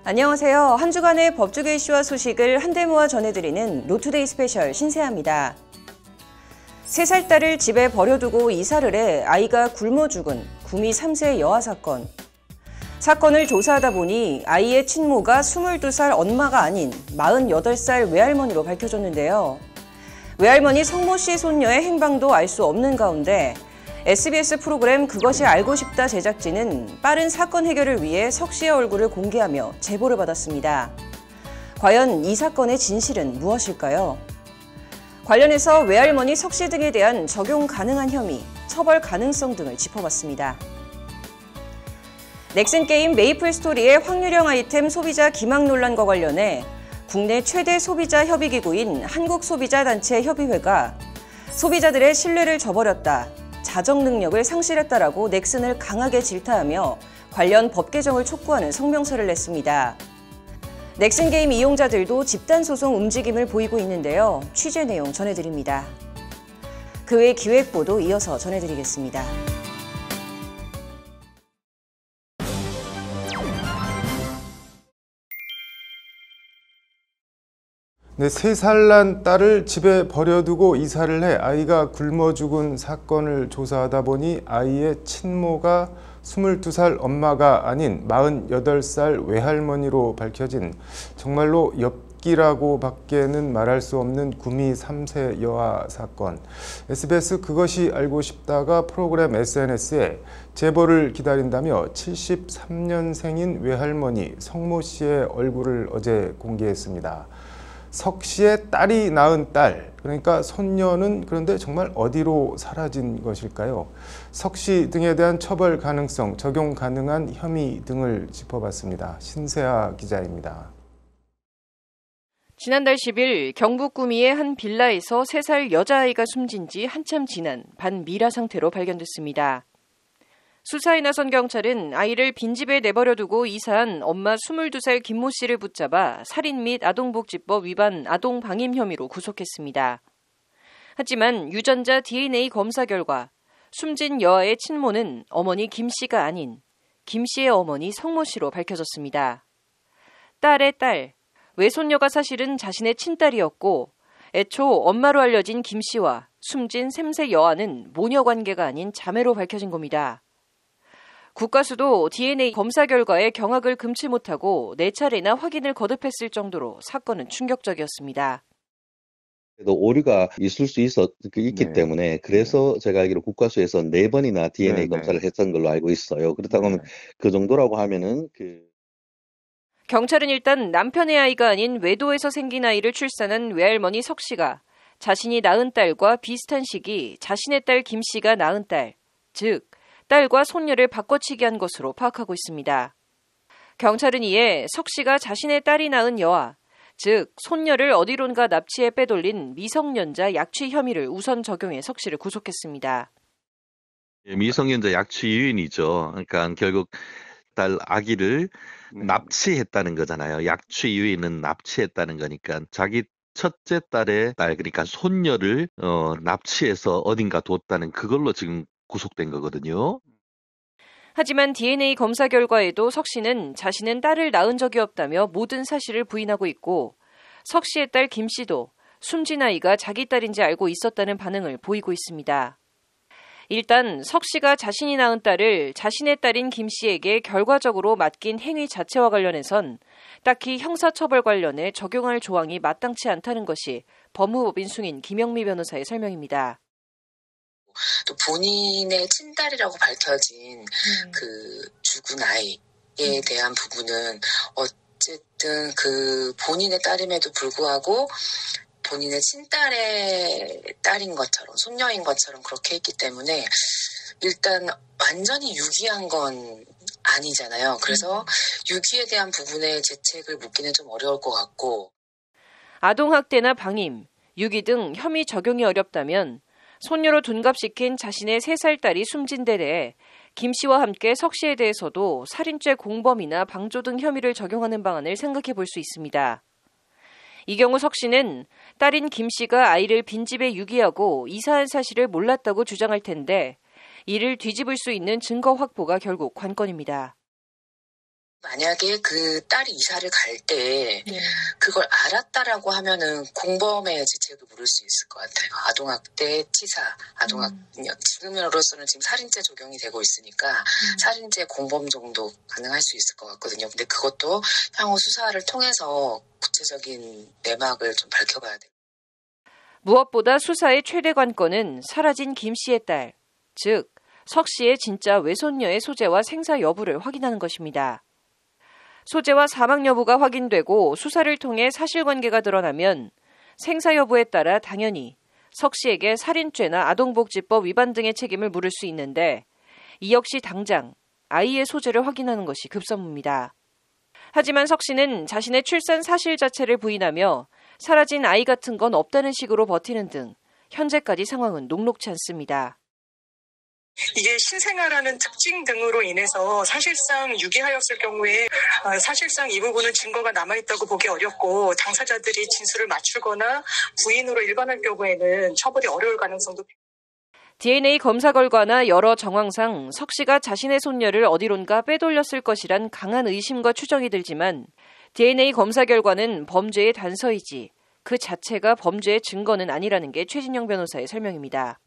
안녕하세요. 한 주간의 법조계 이슈와 소식을 한데 모아 전해드리는 로투데이 스페셜 신세아입니다. 3살 딸을 집에 버려두고 이사를 해 아이가 굶어 죽은 구미 3세 여아 사건. 사건을 조사하다 보니 아이의 친모가 22살 엄마가 아닌 48살 외할머니로 밝혀졌는데요. 외할머니 성모 씨 손녀의 행방도 알 수 없는 가운데 SBS 프로그램 그것이 알고 싶다 제작진은 빠른 사건 해결을 위해 석 씨의 얼굴을 공개하며 제보를 받았습니다. 과연 이 사건의 진실은 무엇일까요? 관련해서 외할머니 석 씨 등에 대한 적용 가능한 혐의, 처벌 가능성 등을 짚어봤습니다. 넥슨게임 메이플스토리의 확률형 아이템 소비자 기망 논란과 관련해 국내 최대 소비자 협의기구인 한국소비자단체협의회가 소비자들의 신뢰를 저버렸다, 자정 능력을 상실했다라고 넥슨을 강하게 질타하며 관련 법 개정을 촉구하는 성명서를 냈습니다. 넥슨게임 이용자들도 집단소송 움직임을 보이고 있는데요. 취재 내용 전해드립니다. 그 외 기획보도 이어서 전해드리겠습니다. 네, 3살 난 딸을 집에 버려두고 이사를 해 아이가 굶어 죽은 사건을 조사하다 보니 아이의 친모가 22살 엄마가 아닌 48살 외할머니로 밝혀진 정말로 엽기라고 밖에는 말할 수 없는 구미 3세 여아 사건. SBS 그것이 알고 싶다가 프로그램 SNS에 제보를 기다린다며 73년생인 외할머니 성모 씨의 얼굴을 어제 공개했습니다. 석 씨의 딸이 낳은 딸, 그러니까 손녀는 그런데 정말 어디로 사라진 것일까요? 석 씨 등에 대한 처벌 가능성, 적용 가능한 혐의 등을 짚어봤습니다. 신세아 기자입니다. 지난달 10일 경북 구미의 한 빌라에서 3살 여자아이가 숨진 지 한참 지난 반미라 상태로 발견됐습니다. 수사에 나선 경찰은 아이를 빈집에 내버려두고 이사한 엄마 22살 김모 씨를 붙잡아 살인 및 아동복지법 위반 아동방임 혐의로 구속했습니다. 하지만 유전자 DNA 검사 결과 숨진 여아의 친모는 어머니 김 씨가 아닌 김 씨의 어머니 성모 씨로 밝혀졌습니다. 딸의 딸, 외손녀가 사실은 자신의 친딸이었고 애초 엄마로 알려진 김 씨와 숨진 3세 여아는 모녀 관계가 아닌 자매로 밝혀진 겁니다. 국가수도 DNA 검사 결과에 경악을 금치 못하고 4차례나 확인을 거듭했을 정도로 사건은 충격적이었습니다. 오류가 있을 수 있기 때문에 그래서 제가 알기로 국가수에서 4번이나 DNA 검사를 했던 걸로 알고 있어요. 그렇다고 하면 그 정도라고 하면은 경찰은 일단 남편의 아이가 아닌 외도에서 생긴 아이를 출산한 외할머니 석 씨가 자신이 낳은 딸과 비슷한 시기 자신의 딸 김 씨가 낳은 딸, 즉 딸과 손녀를 바꿔치기 한 것으로 파악하고 있습니다. 경찰은 이에 석 씨가 자신의 딸이 낳은 여아, 즉 손녀를 어디론가 납치해 빼돌린 미성년자 약취 혐의를 우선 적용해 석 씨를 구속했습니다. 미성년자 약취 유인이죠. 그러니까 결국 딸 아기를 납치했다는 거잖아요. 약취 유인은 납치했다는 거니까 자기 첫째 딸의 딸, 그러니까 손녀를 납치해서 어딘가 뒀다는 그걸로 지금 구속된 거거든요. 하지만 DNA 검사 결과에도 석 씨는 자신은 딸을 낳은 적이 없다며 모든 사실을 부인하고 있고 석 씨의 딸 김 씨도 숨진 아이가 자기 딸인지 알고 있었다는 반응을 보이고 있습니다. 일단 석 씨가 자신이 낳은 딸을 자신의 딸인 김 씨에게 결과적으로 맡긴 행위 자체와 관련해선 딱히 형사처벌 관련해 적용할 조항이 마땅치 않다는 것이 법무법인 승인 김영미 변호사의 설명입니다. 또 본인의 친딸이라고 밝혀진 그 죽은 아이에 대한 부분은 어쨌든 그 본인의 딸임에도 불구하고 본인의 친딸의 딸인 것처럼 손녀인 것처럼 그렇게 했기 때문에 일단 완전히 유기한 건 아니잖아요. 그래서 유기에 대한 부분에 죄책을 묻기는 좀 어려울 것 같고 아동학대나 방임, 유기 등 혐의 적용이 어렵다면 손녀로 둔갑시킨 자신의 3살 딸이 숨진 데 대해 김 씨와 함께 석 씨에 대해서도 살인죄 공범이나 방조 등 혐의를 적용하는 방안을 생각해 볼 수 있습니다. 이 경우 석 씨는 딸인 김 씨가 아이를 빈집에 유기하고 이사한 사실을 몰랐다고 주장할 텐데 이를 뒤집을 수 있는 증거 확보가 결국 관건입니다. 만약에 그 딸이 이사를 갈 때 그걸 알았다라고 하면은 공범의 죄책을 물을 수 있을 것 같아요. 아동학대, 치사, 아동학력. 지금으로서는 지금 살인죄 적용이 되고 있으니까 살인죄 공범 정도 가능할 수 있을 것 같거든요. 근데 그것도 향후 수사를 통해서 구체적인 내막을 좀 밝혀봐야 돼요. 무엇보다 수사의 최대 관건은 사라진 김 씨의 딸, 즉 석 씨의 진짜 외손녀의 소재와 생사 여부를 확인하는 것입니다. 소재와 사망 여부가 확인되고 수사를 통해 사실관계가 드러나면 생사 여부에 따라 당연히 석 씨에게 살인죄나 아동복지법 위반 등의 책임을 물을 수 있는데 이 역시 당장 아이의 소재를 확인하는 것이 급선무입니다. 하지만 석 씨는 자신의 출산 사실 자체를 부인하며 사라진 아이 같은 건 없다는 식으로 버티는 등 현재까지 상황은 녹록치 않습니다. 이게 신생아라는 특징 등으로 인해서 사실상 유기하였을 경우에 사실상 이 부분은 증거가 남아있다고 보기 어렵고 당사자들이 진술을 맞추거나 부인으로 일관할 경우에는 처벌이 어려울 가능성도. DNA 검사 결과나 여러 정황상 석 씨가 자신의 손녀를 어디론가 빼돌렸을 것이란 강한 의심과 추정이 들지만 DNA 검사 결과는 범죄의 단서이지 그 자체가 범죄의 증거는 아니라는 게 최진영 변호사의 설명입니다.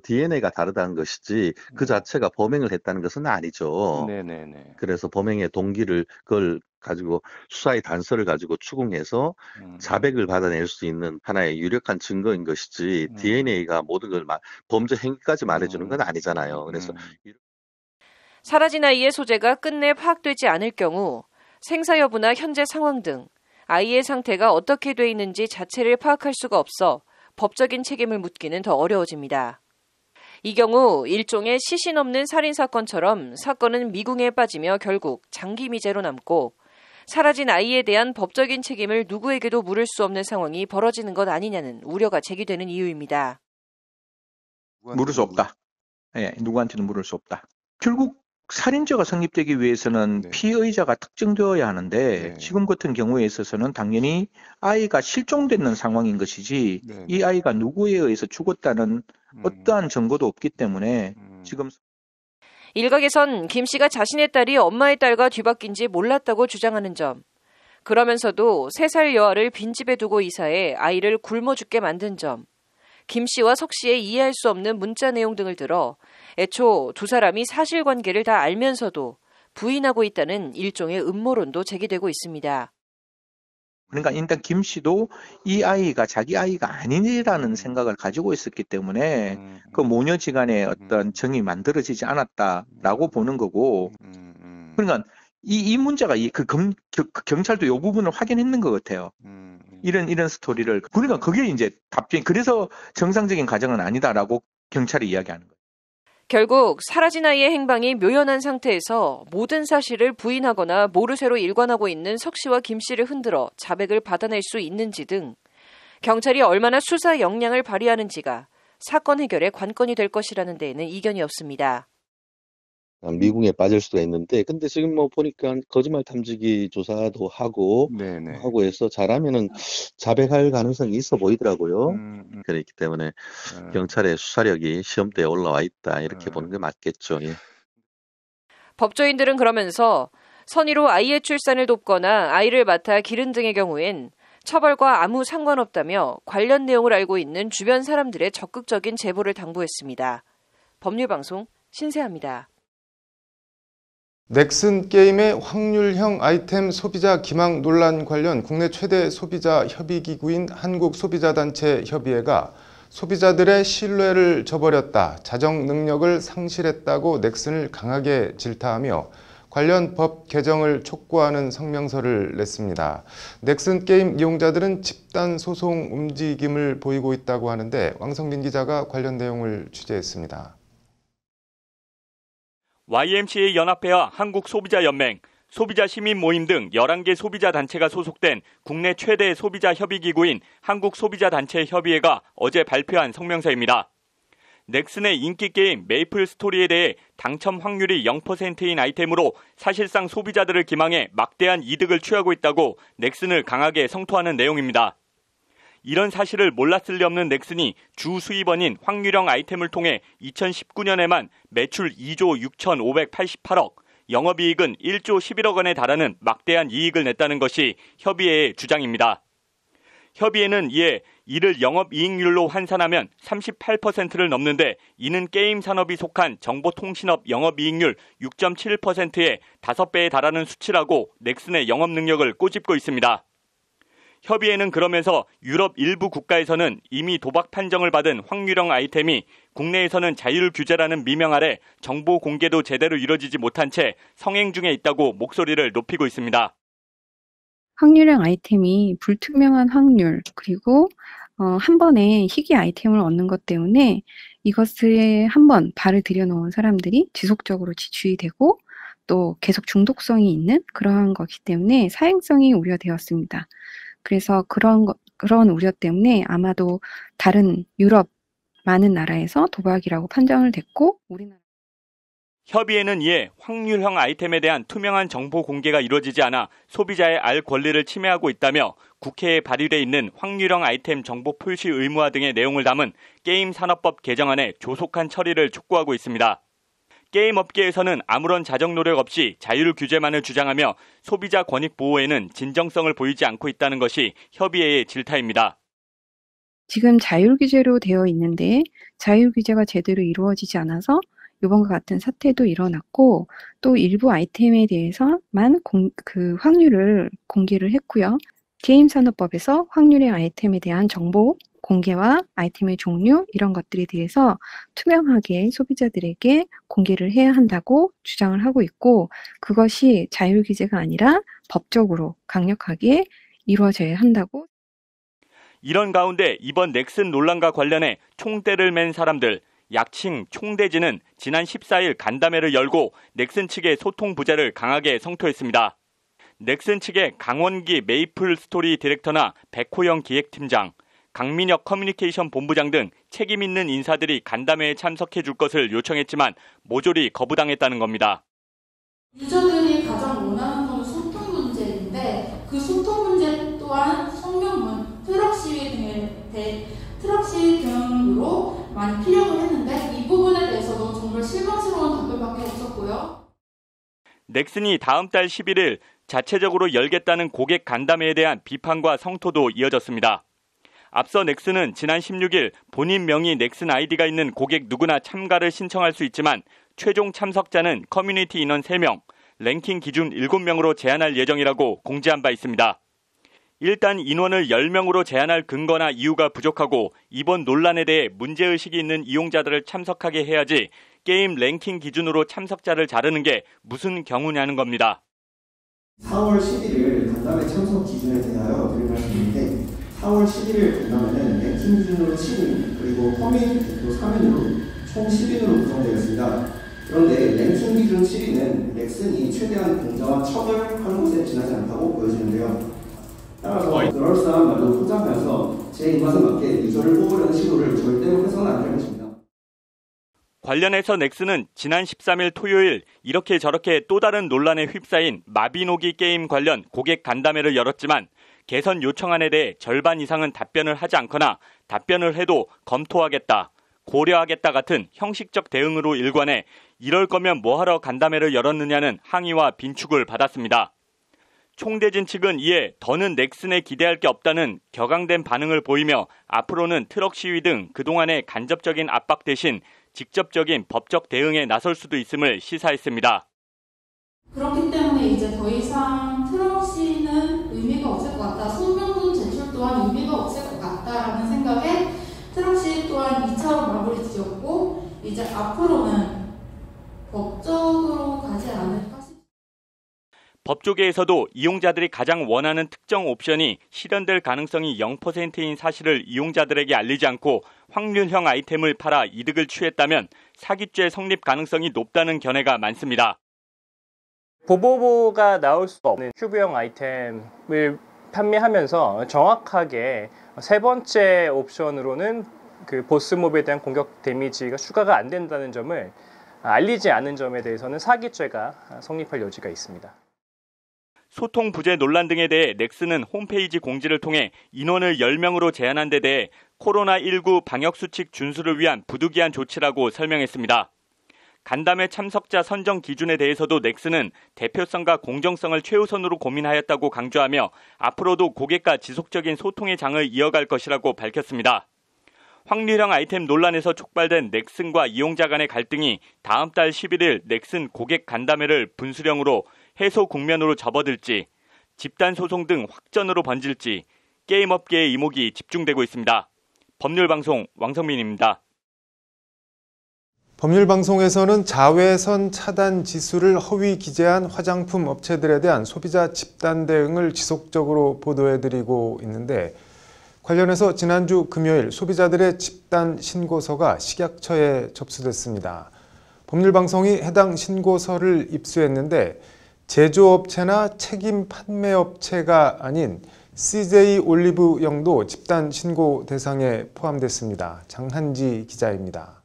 DNA가 다르다는 것이지 그 자체가 범행을 했다는 것은 아니죠. 네네네. 그래서 범행의 동기를 그걸 가지고 수사의 단서를 가지고 추궁해서 자백을 받아낼 수 있는 하나의 유력한 증거인 것이지 DNA가 모든 걸 범죄 행위까지 말해주는 건 아니잖아요. 그래서 사라진 아이의 소재가 끝내 파악되지 않을 경우 생사 여부나 현재 상황 등 아이의 상태가 어떻게 돼 있는지 자체를 파악할 수가 없어 법적인 책임을 묻기는 더 어려워집니다. 이 경우 일종의 시신 없는 살인사건처럼 사건은 미궁에 빠지며 결국 장기 미제로 남고 사라진 아이에 대한 법적인 책임을 누구에게도 물을 수 없는 상황이 벌어지는 것 아니냐는 우려가 제기되는 이유입니다. 물을 수 없다. 예, 누구한테는 물을 수 없다. 결국 살인죄가 성립되기 위해서는 피의자가 특정되어야 하는데 지금 같은 경우에 있어서는 당연히 아이가 실종되는 상황인 것이지 이 아이가 누구에 의해서 죽었다는 어떠한 증거도 없기 때문에 지금 일각에선 김 씨가 자신의 딸이 엄마의 딸과 뒤바뀐지 몰랐다고 주장하는 점, 그러면서도 3살 여아를 빈집에 두고 이사해 아이를 굶어 죽게 만든 점, 김 씨와 석 씨의 이해할 수 없는 문자 내용 등을 들어 애초 두 사람이 사실관계를 다 알면서도 부인하고 있다는 일종의 음모론도 제기되고 있습니다. 그러니까 일단 김 씨도 이 아이가 자기 아이가 아니라는 생각을 가지고 있었기 때문에 그 모녀지간의 어떤 정이 만들어지지 않았다라고 보는 거고, 그러니까 이 문제가 경찰도 이 부분을 확인했는 것 같아요. 이런 스토리를. 그러니까 그게 이제 답변. 그래서 정상적인 가정은 아니다라고 경찰이 이야기하는 거예요. 결국 사라진 아이의 행방이 묘연한 상태에서 모든 사실을 부인하거나 모르쇠로 일관하고 있는 석 씨와 김 씨를 흔들어 자백을 받아낼 수 있는지 등 경찰이 얼마나 수사 역량을 발휘하는지가 사건 해결의 관건이 될 것이라는 데에는 이견이 없습니다. 미궁에 빠질 수도 있는데, 근데 지금 뭐 보니까 거짓말 탐지기 조사도 하고 해서 잘하면은 자백할 가능성이 있어 보이더라고요. 그렇기 때문에 경찰의 수사력이 시험대에 올라와 있다, 이렇게 보는 게 맞겠죠. 예. 법조인들은 그러면서 선의로 아이의 출산을 돕거나 아이를 맡아 기른 등의 경우엔 처벌과 아무 상관없다며 관련 내용을 알고 있는 주변 사람들의 적극적인 제보를 당부했습니다. 법률방송 신세아입니다. 넥슨 게임의 확률형 아이템 소비자 기망 논란 관련 국내 최대 소비자 협의기구인 한국소비자단체 협의회가 소비자들의 신뢰를 저버렸다, 자정 능력을 상실했다고 넥슨을 강하게 질타하며 관련 법 개정을 촉구하는 성명서를 냈습니다. 넥슨 게임 이용자들은 집단 소송 움직임을 보이고 있다고 하는데 왕성민 기자가 관련 내용을 취재했습니다. YMCA 연합회와 한국소비자연맹, 소비자시민 모임 등 11개 소비자 단체가 소속된 국내 최대 소비자 협의기구인 한국소비자단체 협의회가 어제 발표한 성명서입니다. 넥슨의 인기 게임 메이플 스토리에 대해 당첨 확률이 0%인 아이템으로 사실상 소비자들을 기망해 막대한 이득을 취하고 있다고 넥슨을 강하게 성토하는 내용입니다. 이런 사실을 몰랐을 리 없는 넥슨이 주 수입원인 확률형 아이템을 통해 2019년에만 매출 2조 6,588억, 영업이익은 1조 11억 원에 달하는 막대한 이익을 냈다는 것이 협의회의 주장입니다. 협의회는 이에 이를 영업이익률로 환산하면 38%를 넘는데 이는 게임 산업이 속한 정보통신업 영업이익률 6.7%의 5배에 달하는 수치라고 넥슨의 영업 능력을 꼬집고 있습니다. 협의회는 그러면서 유럽 일부 국가에서는 이미 도박 판정을 받은 확률형 아이템이 국내에서는 자율 규제라는 미명 아래 정보 공개도 제대로 이뤄지지 못한 채 성행 중에 있다고 목소리를 높이고 있습니다. 확률형 아이템이 불투명한 확률, 그리고 한 번에 희귀 아이템을 얻는 것 때문에 이것에 한번 발을 들여놓은 사람들이 지속적으로 지출이 되고 또 계속 중독성이 있는 그러한 것이기 때문에 사행성이 우려되었습니다. 그래서 그런 우려 때문에 아마도 다른 유럽 많은 나라에서 도박이라고 판정을 됐고 우리나라 협의회는 이에 확률형 아이템에 대한 투명한 정보 공개가 이루어지지 않아 소비자의 알 권리를 침해하고 있다며 국회에 발의돼 있는 확률형 아이템 정보 표시 의무화 등의 내용을 담은 게임 산업법 개정안의 조속한 처리를 촉구하고 있습니다. 게임 업계에서는 아무런 자정 노력 없이 자율 규제만을 주장하며 소비자 권익 보호에는 진정성을 보이지 않고 있다는 것이 협의회의 질타입니다. 지금 자율 규제로 되어 있는데 자율 규제가 제대로 이루어지지 않아서 이번과 같은 사태도 일어났고 또 일부 아이템에 대해서만 그 확률을 공개를 했고요. 게임 산업법에서 확률의 아이템에 대한 정보 공개와 아이템의 종류 이런 것들에 대해서 투명하게 소비자들에게 공개를 해야 한다고 주장을 하고 있고 그것이 자율 규제가 아니라 법적으로 강력하게 이루어져야 한다고. 이런 가운데 이번 넥슨 논란과 관련해 총대를 맨 사람들 약칭 총대지는 지난 14일 간담회를 열고 넥슨 측의 소통 부재를 강하게 성토했습니다. 넥슨 측의 강원기 메이플 스토리 디렉터나 백호영 기획팀장, 강민혁 커뮤니케이션 본부장 등 책임 있는 인사들이 간담회에 참석해 줄 것을 요청했지만 모조리 거부당했다는 겁니다. 유저들이 가장 원하는 건 소통 문제인데 그 소통 문제 또한 성명문, 트럭 시위 등으로 많이 피력을 했는데 이 부분에 대해서도 정말 실망스러운 답변밖에 없었고요. 넥슨이 다음 달 11일 자체적으로 열겠다는 고객 간담회에 대한 비판과 성토도 이어졌습니다. 앞서 넥슨은 지난 16일 본인 명의 넥슨 아이디가 있는 고객 누구나 참가를 신청할 수 있지만 최종 참석자는 커뮤니티 인원 3명, 랭킹 기준 7명으로 제한할 예정이라고 공지한 바 있습니다. 일단 인원을 10명으로 제한할 근거나 이유가 부족하고 이번 논란에 대해 문제의식이 있는 이용자들을 참석하게 해야지 게임 랭킹 기준으로 참석자를 자르는 게 무슨 경우냐는 겁니다. 4월 11일 간담회 참석 기준에 대하여 드릴 말씀인데 4월 11일 간담회는 랭킹 기준으로 7인 그리고 커뮤니티 대표 3인으로 총 10인으로 구성되어 있습니다. 그런데 랭킹 기준 7인은 넥슨이 최대한 공정한 척을 한 곳에 지나지 않다고 보여지는데요. 따라서 그럴싸한 말로 포장하여서 제 입맛에 맞게 유저를 뽑으려는 시도를 절대로 해서는 안 될 것입니다. 관련해서 넥슨은 지난 13일 토요일 이렇게 저렇게 또 다른 논란에 휩싸인 마비노기 게임 관련 고객 간담회를 열었지만 개선 요청안에 대해 절반 이상은 답변을 하지 않거나 답변을 해도 검토하겠다, 고려하겠다 같은 형식적 대응으로 일관해 이럴 거면 뭐하러 간담회를 열었느냐는 항의와 빈축을 받았습니다. 총대진 측은 이에 더는 넥슨에 기대할 게 없다는 격앙된 반응을 보이며 앞으로는 트럭 시위 등 그동안의 간접적인 압박 대신 직접적인 법적 대응에 나설 수도 있음을 시사했습니다. 그렇기 때문에 이제 더 이상 트럭 시위는 의미가 없을 것 같다. 성명문 제출 또한 의미가 없을 것 같다라는 생각에 트럭 시위 또한 2차로 마무리 지었고 이제 앞으로는 법적으로 가지 않을까. 법조계에서도 이용자들이 가장 원하는 특정 옵션이 실현될 가능성이 0%인 사실을 이용자들에게 알리지 않고 확률형 아이템을 팔아 이득을 취했다면 사기죄 성립 가능성이 높다는 견해가 많습니다. 보보가 나올 수 없는 큐브형 아이템을 판매하면서 정확하게 세 번째 옵션으로는 그 보스몹에 대한 공격 데미지가 추가가 안 된다는 점을 알리지 않은 점에 대해서는 사기죄가 성립할 여지가 있습니다. 소통 부재 논란 등에 대해 넥슨은 홈페이지 공지를 통해 인원을 10명으로 제한한 데 대해 코로나19 방역수칙 준수를 위한 부득이한 조치라고 설명했습니다. 간담회 참석자 선정 기준에 대해서도 넥슨은 대표성과 공정성을 최우선으로 고민하였다고 강조하며 앞으로도 고객과 지속적인 소통의 장을 이어갈 것이라고 밝혔습니다. 확률형 아이템 논란에서 촉발된 넥슨과 이용자 간의 갈등이 다음 달 11일 넥슨 고객 간담회를 분수령으로 해소 국면으로 접어들지, 집단 소송 등 확전으로 번질지 게임업계의 이목이 집중되고 있습니다. 법률방송 왕성민입니다. 법률방송에서는 자외선 차단 지수를 허위 기재한 화장품 업체들에 대한 소비자 집단 대응을 지속적으로 보도해드리고 있는데, 관련해서 지난주 금요일 소비자들의 집단 신고서가 식약처에 접수됐습니다. 법률방송이 해당 신고서를 입수했는데 제조업체나 책임 판매업체가 아닌 CJ 올리브영도 집단 신고 대상에 포함됐습니다. 장한지 기자입니다.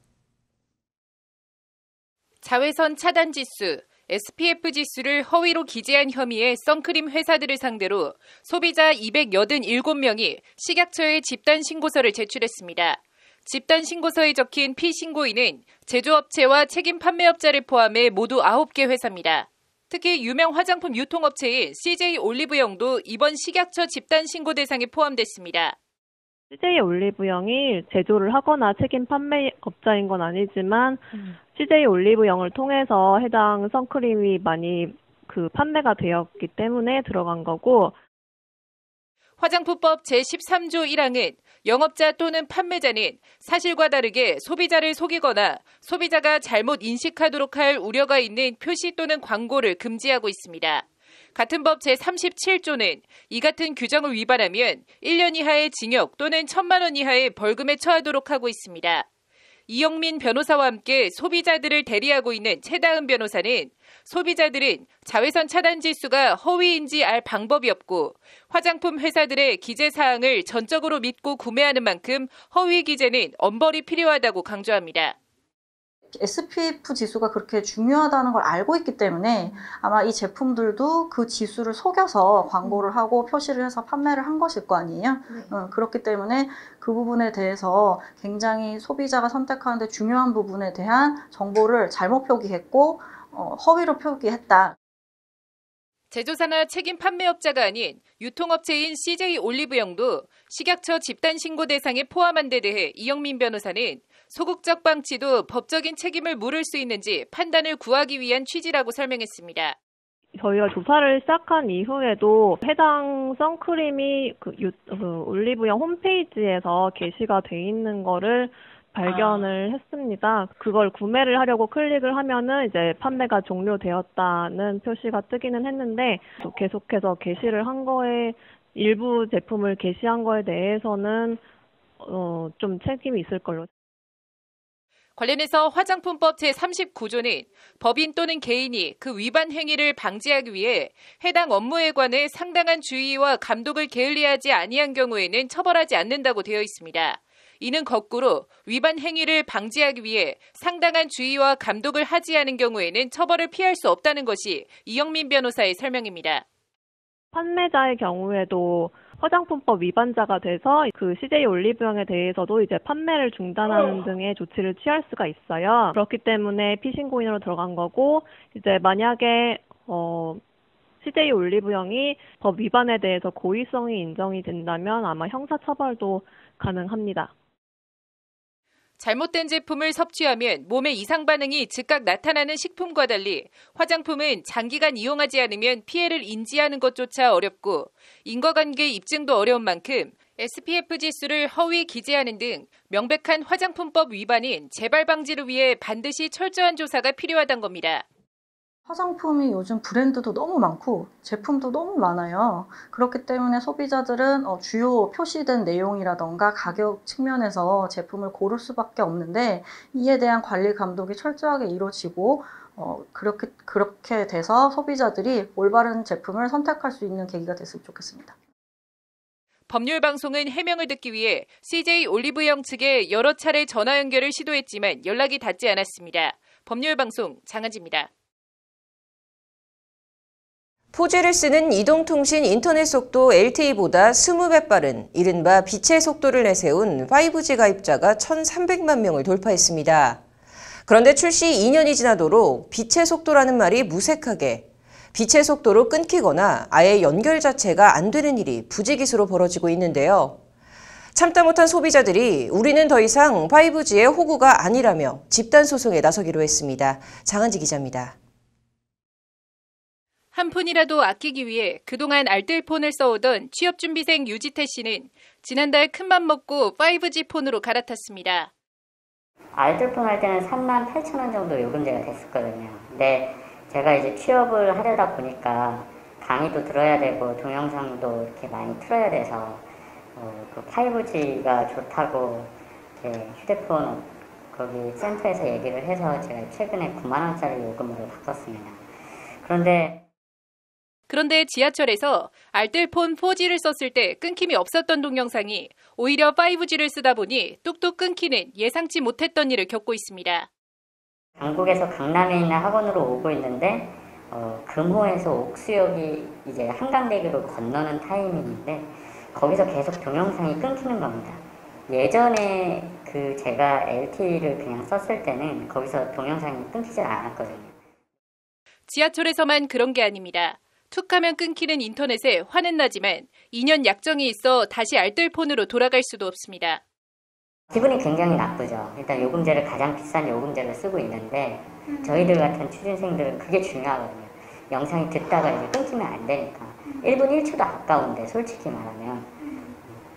자외선 차단 지수, SPF 지수를 허위로 기재한 혐의의 선크림 회사들을 상대로 소비자 287명이 식약처에 집단 신고서를 제출했습니다. 집단 신고서에 적힌 피신고인은 제조업체와 책임 판매업자를 포함해 모두 9개 회사입니다. 특히 유명 화장품 유통업체인 CJ 올리브영도 이번 식약처 집단 신고 대상에 포함됐습니다. CJ 올리브영이 제조를 하거나 책임 판매업자인 건 아니지만 CJ 올리브영을 통해서 해당 선크림이 많이 판매가 되었기 때문에 들어간 거고, 화장품법 제13조 1항은 영업자 또는 판매자는 사실과 다르게 소비자를 속이거나 소비자가 잘못 인식하도록 할 우려가 있는 표시 또는 광고를 금지하고 있습니다. 같은 법 제37조는 이 같은 규정을 위반하면 1년 이하의 징역 또는 1,000만 원 이하의 벌금에 처하도록 하고 있습니다. 이영민 변호사와 함께 소비자들을 대리하고 있는 최다은 변호사는 소비자들은 자외선 차단 지수가 허위인지 알 방법이 없고 화장품 회사들의 기재 사항을 전적으로 믿고 구매하는 만큼 허위 기재는 엄벌이 필요하다고 강조합니다. SPF 지수가 그렇게 중요하다는 걸 알고 있기 때문에 아마 이 제품들도 그 지수를 속여서 광고를 하고 표시를 해서 판매를 한 것일 거 아니에요. 그렇기 때문에 그 부분에 대해서 굉장히 소비자가 선택하는데 중요한 부분에 대한 정보를 잘못 표기했고 허위로 표기했다. 제조사나 책임 판매업자가 아닌 유통업체인 CJ 올리브영도 식약처 집단 신고 대상에 포함한 데 대해 이영민 변호사는 소극적 방치도 법적인 책임을 물을 수 있는지 판단을 구하기 위한 취지라고 설명했습니다. 저희가 조사를 시작한 이후에도 해당 선크림이 올리브영 홈페이지에서 게시가 돼 있는 거를 발견을 했습니다. 그걸 구매를 하려고 클릭을 하면은 이제 판매가 종료되었다는 표시가 뜨기는 했는데 계속해서 게시를 한 거에 일부 제품을 게시한 거에 대해서는 좀 책임이 있을 걸로. 관련해서 화장품법 제39조는 법인 또는 개인이 그 위반 행위를 방지하기 위해 해당 업무에 관해 상당한 주의와 감독을 게을리하지 아니한 경우에는 처벌하지 않는다고 되어 있습니다. 이는 거꾸로 위반 행위를 방지하기 위해 상당한 주의와 감독을 하지 않은 경우에는 처벌을 피할 수 없다는 것이 이영민 변호사의 설명입니다. 판매자의 경우에도 화장품법 위반자가 돼서 그 CJ 올리브영에 대해서도 이제 판매를 중단하는 등의 조치를 취할 수가 있어요. 그렇기 때문에 피신고인으로 들어간 거고, 이제 만약에 CJ 올리브영이 법 위반에 대해서 고의성이 인정이 된다면 아마 형사처벌도 가능합니다. 잘못된 제품을 섭취하면 몸에 이상 반응이 즉각 나타나는 식품과 달리 화장품은 장기간 이용하지 않으면 피해를 인지하는 것조차 어렵고 인과관계 입증도 어려운 만큼 SPF 지수를 허위 기재하는 등 명백한 화장품법 위반인 재발 방지를 위해 반드시 철저한 조사가 필요하다는 겁니다. 화장품이 요즘 브랜드도 너무 많고 제품도 너무 많아요. 그렇기 때문에 소비자들은 주요 표시된 내용이라던가 가격 측면에서 제품을 고를 수밖에 없는데 이에 대한 관리 감독이 철저하게 이루어지고 그렇게 돼서 소비자들이 올바른 제품을 선택할 수 있는 계기가 됐으면 좋겠습니다. 법률방송은 해명을 듣기 위해 CJ 올리브영 측에 여러 차례 전화 연결을 시도했지만 연락이 닿지 않았습니다. 법률방송 장한지입니다. 4G를 쓰는 이동통신 인터넷 속도 LTE보다 20배 빠른 이른바 빛의 속도를 내세운 5G 가입자가 1,300만 명을 돌파했습니다. 그런데 출시 2년이 지나도록 빛의 속도라는 말이 무색하게 빛의 속도로 끊기거나 아예 연결 자체가 안 되는 일이 부지기수로 벌어지고 있는데요. 참다 못한 소비자들이 우리는 더 이상 5G의 호구가 아니라며 집단 소송에 나서기로 했습니다. 장한지 기자입니다. 한 푼이라도 아끼기 위해 그동안 알뜰폰을 써오던 취업준비생 유지태 씨는 지난달 큰맘 먹고 5G 폰으로 갈아탔습니다. 알뜰폰 할 때는 38,000원 정도 요금제가 됐었거든요. 근데 제가 이제 취업을 하려다 보니까 강의도 들어야 되고 동영상도 이렇게 많이 틀어야 돼서 그 5G가 좋다고 휴대폰 거기 센터에서 얘기를 해서 제가 최근에 9만 원짜리 요금으로 바꿨습니다. 그런데 지하철에서 알뜰폰 4G를 썼을 때 끊김이 없었던 동영상이 오히려 5G를 쓰다 보니 뚝뚝 끊기는 예상치 못했던 일을 겪고 있습니다. 강북에서 강남에 있는 학원으로 오고 있는데 금호에서 옥수역이 이제 한강대교로 건너는 타이밍인데 거기서 계속 동영상이 끊기는 겁니다. 예전에 제가 LTE를 그냥 썼을 때는 거기서 동영상이 끊기지 않았거든요. 지하철에서만 그런 게 아닙니다. 툭 하면 끊기는 인터넷에 화는 나지만 2년 약정이 있어 다시 알뜰폰으로 돌아갈 수도 없습니다. 기분이 굉장히 나쁘죠. 일단 요금제를 가장 비싼 요금제를 쓰고 있는데 저희들 같은 취준생들은 그게 중요하거든요. 영상이 듣다가 이제 끊기면 안 되니까 1분 1초도 아까운데 솔직히 말하면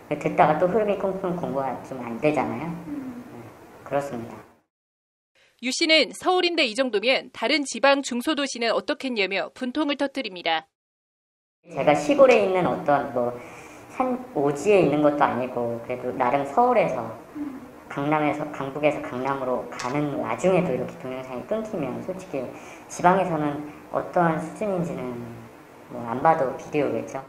듣다가 또 흐름이 끊기면 공부가 좀 안 되잖아요. 그렇습니다. 유 씨는 서울인데 이 정도면 다른 지방 중소도시는 어떻겠냐며 분통을 터뜨립니다. 제가 시골에 있는 어떤 산 오지에 있는 것도 아니고 그래도 나름 서울에서 강북에서 강남으로 가는 와중에도 이렇게 동영상이 끊기면 솔직히 지방에서는 어떠한 수준인지는 안 봐도 비디오겠죠.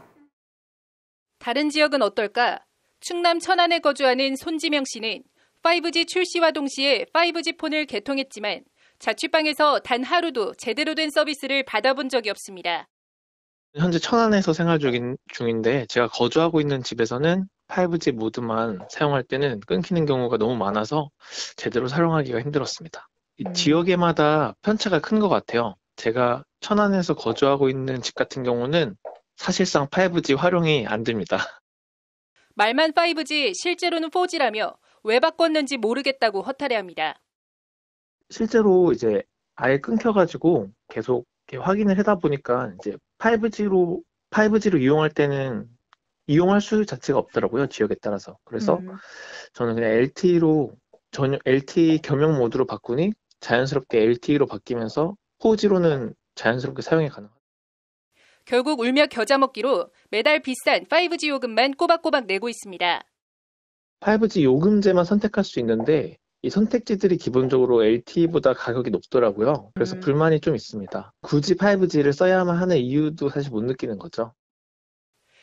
다른 지역은 어떨까? 충남 천안에 거주하는 손지명 씨는 5G 출시와 동시에 5G 폰을 개통했지만 자취방에서 단 하루도 제대로 된 서비스를 받아본 적이 없습니다. 현재 천안에서 생활 중인데 제가 거주하고 있는 집에서는 5G 모드만 사용할 때는 끊기는 경우가 너무 많아서 제대로 사용하기가 힘들었습니다. 이 지역에마다 편차가 큰 것 같아요. 제가 천안에서 거주하고 있는 집 같은 경우는 사실상 5G 활용이 안 됩니다. 말만 5G, 실제로는 4G라며 왜 바꿨는지 모르겠다고 허탈해합니다. 실제로 이제 아예 끊겨가지고 계속 이렇게 확인을 하다 보니까 이제 5G로 이용할 때는 이용할 수 자체가 없더라고요. 지역에 따라서. 그래서 저는 그냥 LTE 겸용 모드로 바꾸니 자연스럽게 LTE로 바뀌면서 4G로는 자연스럽게 사용이 가능합니다. 결국 울며 겨자 먹기로 매달 비싼 5G 요금만 꼬박꼬박 내고 있습니다. 5G 요금제만 선택할 수 있는데 이 선택지들이 기본적으로 LTE보다 가격이 높더라고요. 그래서 불만이 좀 있습니다. 굳이 5G를 써야만 하는 이유도 사실 못 느끼는 거죠.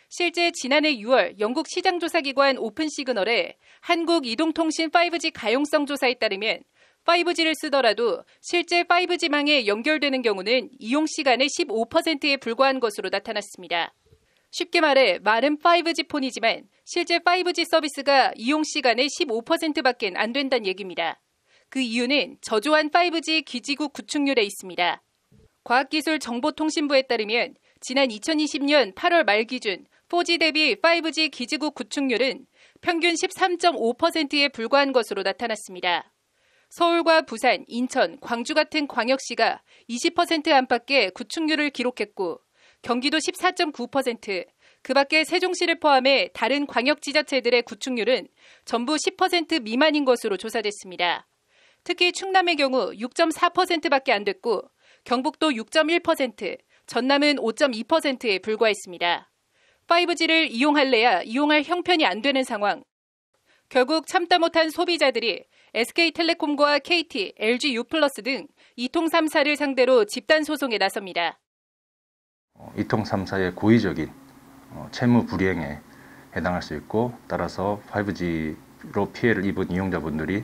실제 지난해 6월 영국 시장조사기관 오픈시그널의 한국이동통신 5G 가용성 조사에 따르면 5G를 쓰더라도 실제 5G망에 연결되는 경우는 이용 시간의 15%에 불과한 것으로 나타났습니다. 쉽게 말해 말은 5G 폰이지만 실제 5G 서비스가 이용 시간의 15%밖에 안 된다는 얘기입니다. 그 이유는 저조한 5G 기지국 구축률에 있습니다. 과학기술정보통신부에 따르면 지난 2020년 8월 말 기준 4G 대비 5G 기지국 구축률은 평균 13.5%에 불과한 것으로 나타났습니다. 서울과 부산, 인천, 광주 같은 광역시가 20% 안팎의 구축률을 기록했고 경기도 14.9%, 그 밖에 세종시를 포함해 다른 광역지자체들의 구축률은 전부 10% 미만인 것으로 조사됐습니다. 특히 충남의 경우 6.4%밖에 안 됐고 경북도 6.1%, 전남은 5.2%에 불과했습니다. 5G를 이용할래야 이용할 형편이 안 되는 상황. 결국 참다 못한 소비자들이 SK텔레콤과 KT, LG U+ 등 이통 3사를 상대로 집단 소송에 나섭니다. 이통 3사의 고의적인 채무 불이행에 해당할 수 있고 따라서 5G로 피해를 입은 이용자분들이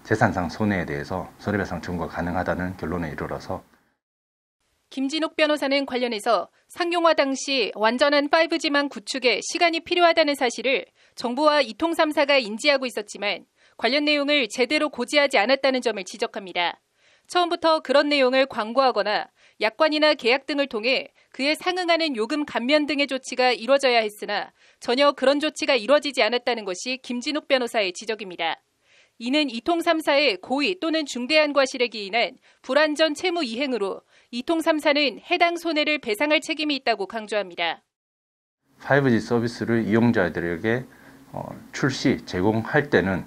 재산상 손해에 대해서 손해배상 청구가 가능하다는 결론에 이르러서 김진욱 변호사는 관련해서 상용화 당시 완전한 5G망 구축에 시간이 필요하다는 사실을 정부와 이통 3사가 인지하고 있었지만 관련 내용을 제대로 고지하지 않았다는 점을 지적합니다. 처음부터 그런 내용을 광고하거나 약관이나 계약 등을 통해 그에 상응하는 요금 감면 등의 조치가 이뤄져야 했으나 전혀 그런 조치가 이뤄지지 않았다는 것이 김진욱 변호사의 지적입니다. 이는 이통 3사의 고의 또는 중대한 과실에 기인한 불완전 채무 이행으로 이통 3사는 해당 손해를 배상할 책임이 있다고 강조합니다. 5G 서비스를 이용자들에게 출시, 제공할 때는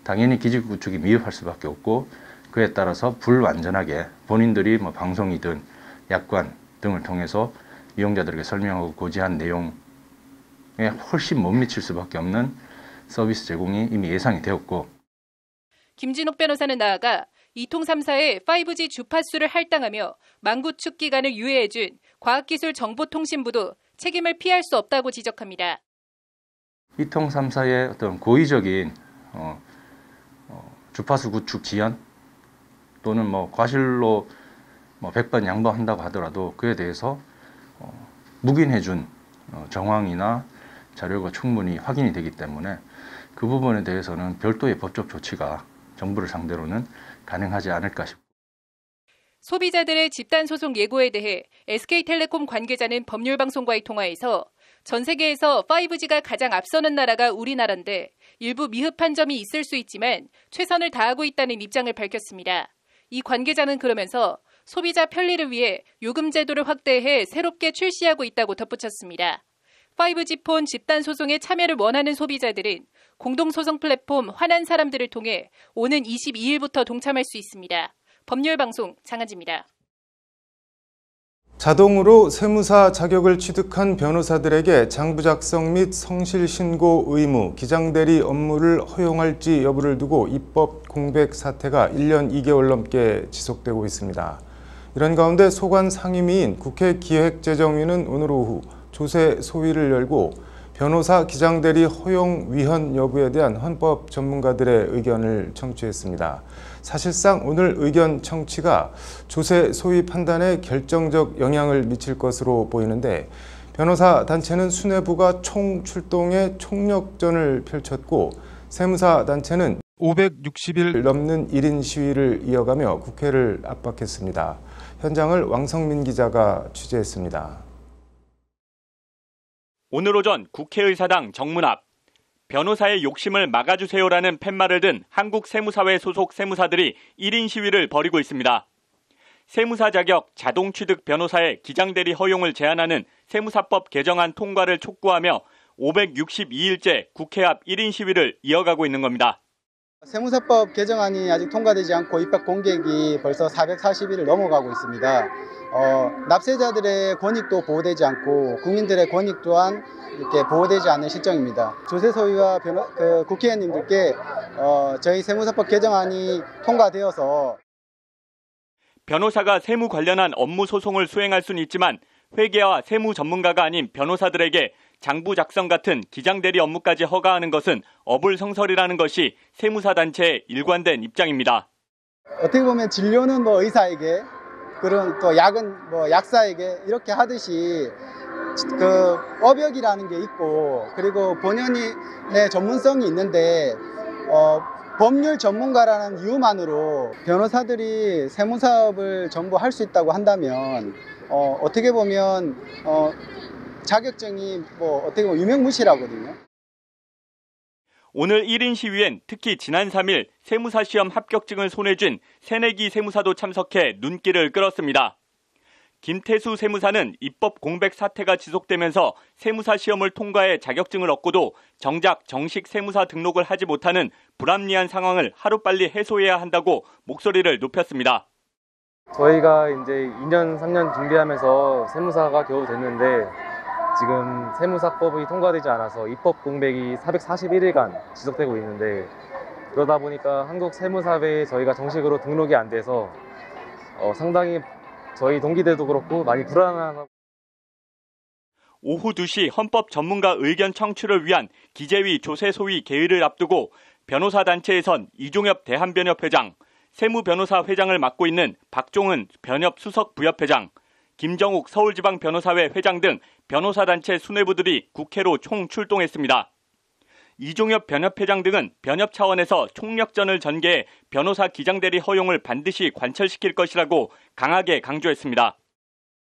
당연히 기지 구축이 미흡할 수밖에 없고 그에 따라서 불완전하게 본인들이 방송이든 약관 등을 통해서 이용자들에게 설명하고 고지한 내용에 훨씬 못 미칠 수밖에 없는 서비스 제공이 이미 예상이 되었고 김진욱 변호사는 나아가 이통 3사의 5G 주파수를 할당하며 만구축 기간을 유예해준 과학기술정보통신부도 책임을 피할 수 없다고 지적합니다. 이통 3사의 어떤 고의적인 주파수 구축 지연 또는 과실로 100번 양보한다고 하더라도 그에 대해서 묵인해준 정황이나 자료가 충분히 확인이 되기 때문에 그 부분에 대해서는 별도의 법적 조치가 정부를 상대로는 가능하지 않을까 싶습니다. 소비자들의 집단소송 예고에 대해 SK텔레콤 관계자는 법률방송과의 통화에서 전 세계에서 5G가 가장 앞서는 나라가 우리나라인데 일부 미흡한 점이 있을 수 있지만 최선을 다하고 있다는 입장을 밝혔습니다. 이 관계자는 그러면서 소비자 편리를 위해 요금 제도를 확대해 새롭게 출시하고 있다고 덧붙였습니다. 5G폰 집단소송에 참여를 원하는 소비자들은 공동소송 플랫폼 화난 사람들을 통해 오는 22일부터 동참할 수 있습니다. 법률방송 장한지입니다. 자동으로 세무사 자격을 취득한 변호사들에게 장부 작성 및 성실 신고 의무, 기장대리 업무를 허용할지 여부를 두고 입법 공백 사태가 1년 2개월 넘게 지속되고 있습니다. 이런 가운데 소관 상임위인 국회 기획재정위는 오늘 오후 조세 소위를 열고 변호사 기장대리 허용 위헌 여부에 대한 헌법 전문가들의 의견을 청취했습니다. 사실상 오늘 의견 청취가 조세 소위 판단에 결정적 영향을 미칠 것으로 보이는데 변호사 단체는 수뇌부가 총출동해 총력전을 펼쳤고 세무사 단체는 560일 넘는 1인 시위를 이어가며 국회를 압박했습니다. 현장을 왕성민 기자가 취재했습니다. 오늘 오전 국회의사당 정문 앞 변호사의 욕심을 막아주세요라는 팻말을 든 한국세무사회 소속 세무사들이 1인 시위를 벌이고 있습니다. 세무사 자격 자동 취득 변호사의 기장대리 허용을 제한하는 세무사법 개정안 통과를 촉구하며 562일째 국회 앞 1인 시위를 이어가고 있는 겁니다. 세무사법 개정안이 아직 통과되지 않고 입법 공백이 벌써 440일을 넘어가고 있습니다. 납세자들의 권익도 보호되지 않고 국민들의 권익 또한 이렇게 보호되지 않는 실정입니다. 조세 소위와 국회의원님들께 저희 세무사법 개정안이 통과되어서 변호사가 세무 관련한 업무 소송을 수행할 수는 있지만 회계와 세무 전문가가 아닌 변호사들에게 장부 작성 같은 기장대리 업무까지 허가하는 것은 어불성설이라는 것이 세무사 단체의 일관된 입장입니다. 어떻게 보면 진료는 의사에게 그런 또 약은 약사에게 이렇게 하듯이 그 업역이라는 게 있고 그리고 본연의 전문성이 있는데 법률 전문가라는 이유만으로 변호사들이 세무사업을 전부 할 수 있다고 한다면 어떻게 보면 자격증이 어떻게 보면 유명무실하거든요. 오늘 1인 시위엔 특히 지난 3일 세무사 시험 합격증을 손에 쥔 새내기 세무사도 참석해 눈길을 끌었습니다. 김태수 세무사는 입법 공백 사태가 지속되면서 세무사 시험을 통과해 자격증을 얻고도 정작 정식 세무사 등록을 하지 못하는 불합리한 상황을 하루빨리 해소해야 한다고 목소리를 높였습니다. 저희가 이제 2년, 3년 준비하면서 세무사가 겨우 됐는데 지금 세무사법이 통과되지 않아서 입법 공백이 441일간 지속되고 있는데 그러다 보니까 한국세무사회에 저희가 정식으로 등록이 안 돼서 상당히 저희 동기들도 그렇고 많이 불안한. 오후 2시 헌법 전문가 의견 청취를 위한 기재위 조세 소위 개의를 앞두고 변호사 단체에선 이종엽 대한변협회장, 세무변호사 회장을 맡고 있는 박종은 변협 수석 부협회장, 김정욱 서울지방변호사회 회장 등 변호사단체 수뇌부들이 국회로 총출동했습니다. 이종엽 변협회장 등은 변협 차원에서 총력전을 전개해 변호사 기장대리 허용을 반드시 관철시킬 것이라고 강하게 강조했습니다.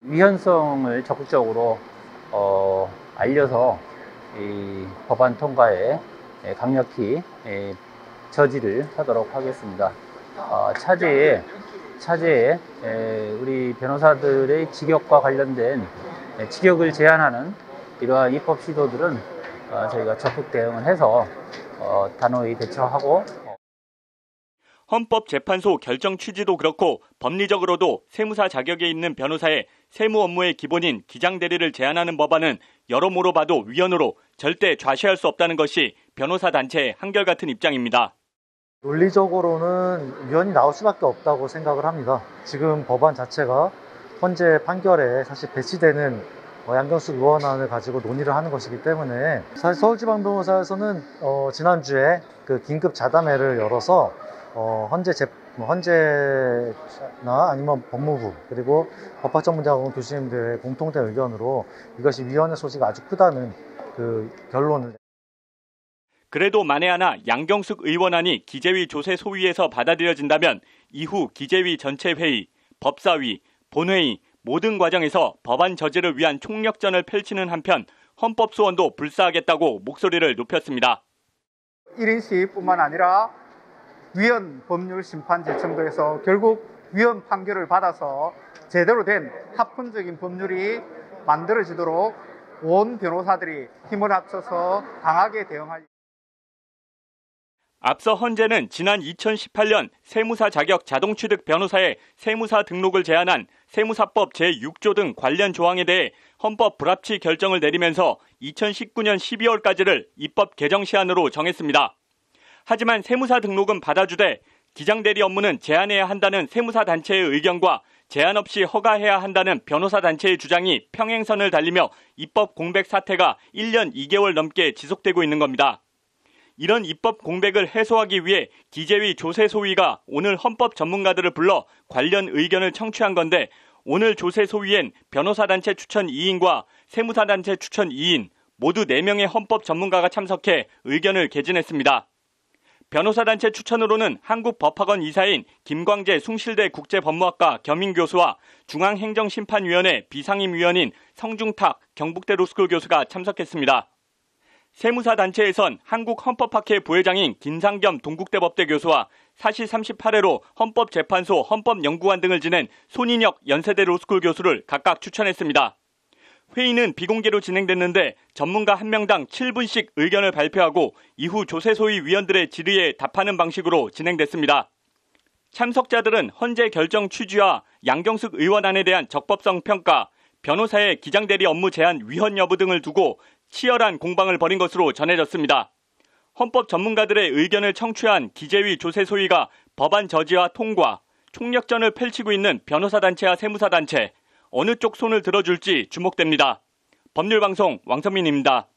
위헌성을 적극적으로 알려서 이 법안 통과에 강력히 저지를 하도록 하겠습니다. 차제에 우리 변호사들의 직역과 관련된 직역을 제한하는 이러한 입법 시도들은 저희가 적극 대응을 해서 단호히 대처하고 헌법재판소 결정 취지도 그렇고 법리적으로도 세무사 자격에 있는 변호사의 세무 업무의 기본인 기장대리를 제한하는 법안은 여러모로 봐도 위헌으로 절대 좌시할 수 없다는 것이 변호사 단체의 한결같은 입장입니다. 논리적으로는 위헌이 나올 수밖에 없다고 생각을 합니다. 지금 법안 자체가 헌재 판결에 사실 배치되는 양경숙 의원안을 가지고 논의를 하는 것이기 때문에 사실 서울지방변호사에서는 지난주에 그 긴급 자담회를 열어서 헌재나 아니면 법무부 그리고 법학전문대학원 교수님들의 공통된 의견으로 이것이 위헌의 소지가 아주 크다는 그 결론을. 그래도 만에 하나 양경숙 의원안이 기재위 조세 소위에서 받아들여진다면 이후 기재위 전체 회의, 법사위, 본회의 모든 과정에서 법안 저지를 위한 총력전을 펼치는 한편 헌법소원도 불사하겠다고 목소리를 높였습니다. 1인 시위뿐만 아니라 위헌 법률 심판 재청도에서 결국 위헌 판결을 받아서 제대로 된 합헌적인 법률이 만들어지도록 온 변호사들이 힘을 합쳐서 강하게 대응할. 앞서 헌재는 지난 2018년 세무사 자격 자동취득 변호사의 세무사 등록을 제한한 세무사법 제6조 등 관련 조항에 대해 헌법 불합치 결정을 내리면서 2019년 12월까지를 입법 개정 시한으로 정했습니다. 하지만 세무사 등록은 받아주되 기장대리 업무는 제한해야 한다는 세무사 단체의 의견과 제한 없이 허가해야 한다는 변호사 단체의 주장이 평행선을 달리며 입법 공백 사태가 1년 2개월 넘게 지속되고 있는 겁니다. 이런 입법 공백을 해소하기 위해 기재위 조세 소위가 오늘 헌법 전문가들을 불러 관련 의견을 청취한 건데 오늘 조세 소위엔 변호사 단체 추천 2인과 세무사 단체 추천 2인 모두 4명의 헌법 전문가가 참석해 의견을 개진했습니다. 변호사 단체 추천으로는 한국법학원 이사인 김광재 숭실대 국제법무학과 겸임교수와 중앙행정심판위원회 비상임위원인 성중탁 경북대 로스쿨 교수가 참석했습니다. 세무사 단체에선 한국헌법학회 부회장인 김상겸 동국대 법대 교수와 사시 38회로 헌법재판소 헌법연구관 등을 지낸 손인혁 연세대 로스쿨 교수를 각각 추천했습니다. 회의는 비공개로 진행됐는데 전문가 1명당 7분씩 의견을 발표하고 이후 조세소위 위원들의 질의에 답하는 방식으로 진행됐습니다. 참석자들은 헌재 결정 취지와 양경숙 의원안에 대한 적법성 평가, 변호사의 기장대리 업무 제한 위헌 여부 등을 두고 치열한 공방을 벌인 것으로 전해졌습니다. 헌법 전문가들의 의견을 청취한 기재위 조세소위가 법안 저지와 통과, 총력전을 펼치고 있는 변호사단체와 세무사단체, 어느 쪽 손을 들어줄지 주목됩니다. 법률방송 왕선민입니다.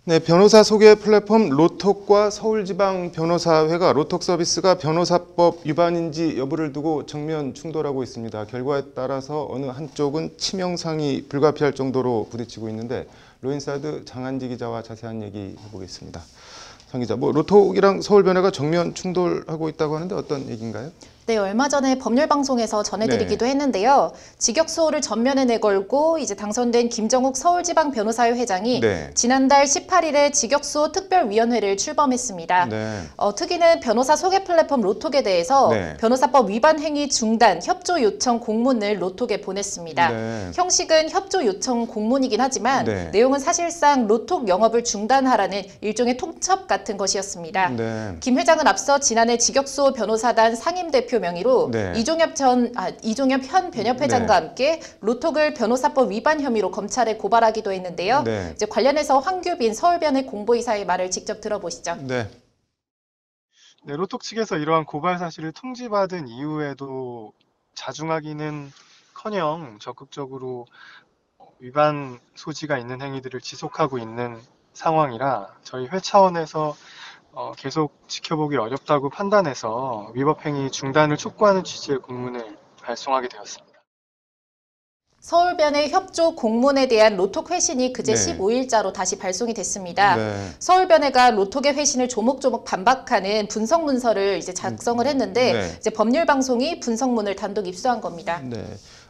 네, 변호사 소개 플랫폼 로톡과 서울지방변호사회가 로톡 서비스가 변호사법 위반인지 여부를 두고 정면 충돌하고 있습니다. 결과에 따라서 어느 한쪽은 치명상이 불가피할 정도로 부딪히고 있는데 로인사이드 장한지 기자와 자세한 얘기 해보겠습니다. 장 기자, 로톡이랑 서울변회가 정면 충돌하고 있다고 하는데 어떤 얘기인가요? 네, 얼마 전에 법률방송에서 전해드리기도 했는데요. 직역수호를 전면에 내걸고 이제 당선된 김정욱 서울지방변호사회 회장이 지난달 18일에 직역수호 특별위원회를 출범했습니다. 특위는 변호사 소개 플랫폼 로톡에 대해서 변호사법 위반 행위 중단 협조 요청 공문을 로톡에 보냈습니다. 형식은 협조 요청 공문이긴 하지만 내용은 사실상 로톡 영업을 중단하라는 일종의 통첩 같은 것이었습니다. 김 회장은 앞서 지난해 직역수호 변호사단 상임대표 명의로 이종엽 현 변협회장과 함께 로톡을 변호사법 위반 혐의로 검찰에 고발하기도 했는데요. 이제 관련해서 황규빈 서울변회 공보이사의 말을 직접 들어보시죠. 로톡 측에서 이러한 고발 사실을 통지받은 이후에도 자중하기는커녕 적극적으로 위반 소지가 있는 행위들을 지속하고 있는 상황이라 저희 회 차원에서 계속 지켜보기 어렵다고 판단해서 위법행위 중단을 촉구하는 취지의 공문을 발송하게 되었습니다. 서울변의 협조 공문에 대한 로톡 회신이 그제 15일자로 다시 발송이 됐습니다. 서울변회가 로톡의 회신을 조목조목 반박하는 분석 문서를 이제 작성을 했는데 이제 법률방송이 분석문을 단독 입수한 겁니다.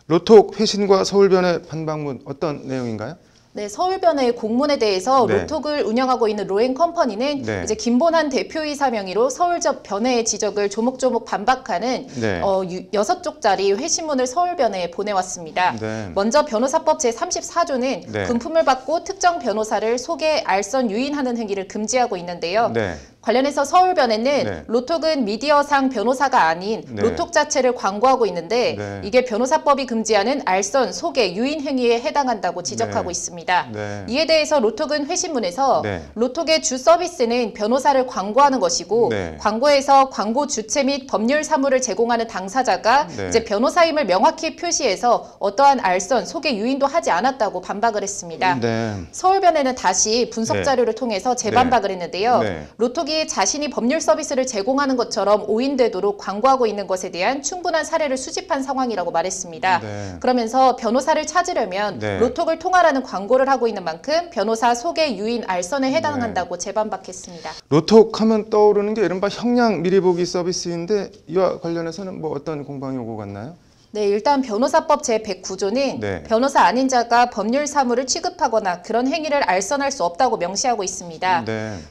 로톡 회신과 서울변의 반박문 어떤 내용인가요? 네, 서울변의 공문에 대해서 로톡을 운영하고 있는 로엔컴퍼니는 이제 김본한 대표이사 명의로 서울적 변회의 지적을 조목조목 반박하는 6쪽짜리 회신문을 서울변회에 보내왔습니다. 먼저 변호사법 제34조는 금품을 받고 특정 변호사를 속에 알선 유인하는 행위를 금지하고 있는데요. 관련해서 서울변회는 로톡은 미디어상 변호사가 아닌 로톡 자체를 광고하고 있는데 이게 변호사법이 금지하는 알선, 소개, 유인 행위에 해당한다고 지적하고 있습니다. 이에 대해서 로톡은 회신문에서 로톡의 주 서비스는 변호사를 광고하는 것이고 광고에서 광고 주체 및 법률 사무를 제공하는 당사자가 이제 변호사임을 명확히 표시해서 어떠한 알선, 소개, 유인도 하지 않았다고 반박을 했습니다. 서울변회는 다시 분석 자료를 통해서 재반박을 했는데요. 로톡이 자신이 법률 서비스를 제공하는 것처럼 오인되도록 광고하고 있는 것에 대한 충분한 사례를 수집한 상황이라고 말했습니다. 그러면서 변호사를 찾으려면 로톡을 통하라는 광고를 하고 있는 만큼 변호사 소개, 유인, 알선에 해당한다고 재반박했습니다. 로톡 하면 떠오르는 게 이른바 형량 미리 보기 서비스인데 이와 관련해서는 뭐 어떤 공방이 오고 갔나요? 네, 일단 변호사법 제109조는 변호사 아닌 자가 법률 사무를 취급하거나 그런 행위를 알선할 수 없다고 명시하고 있습니다.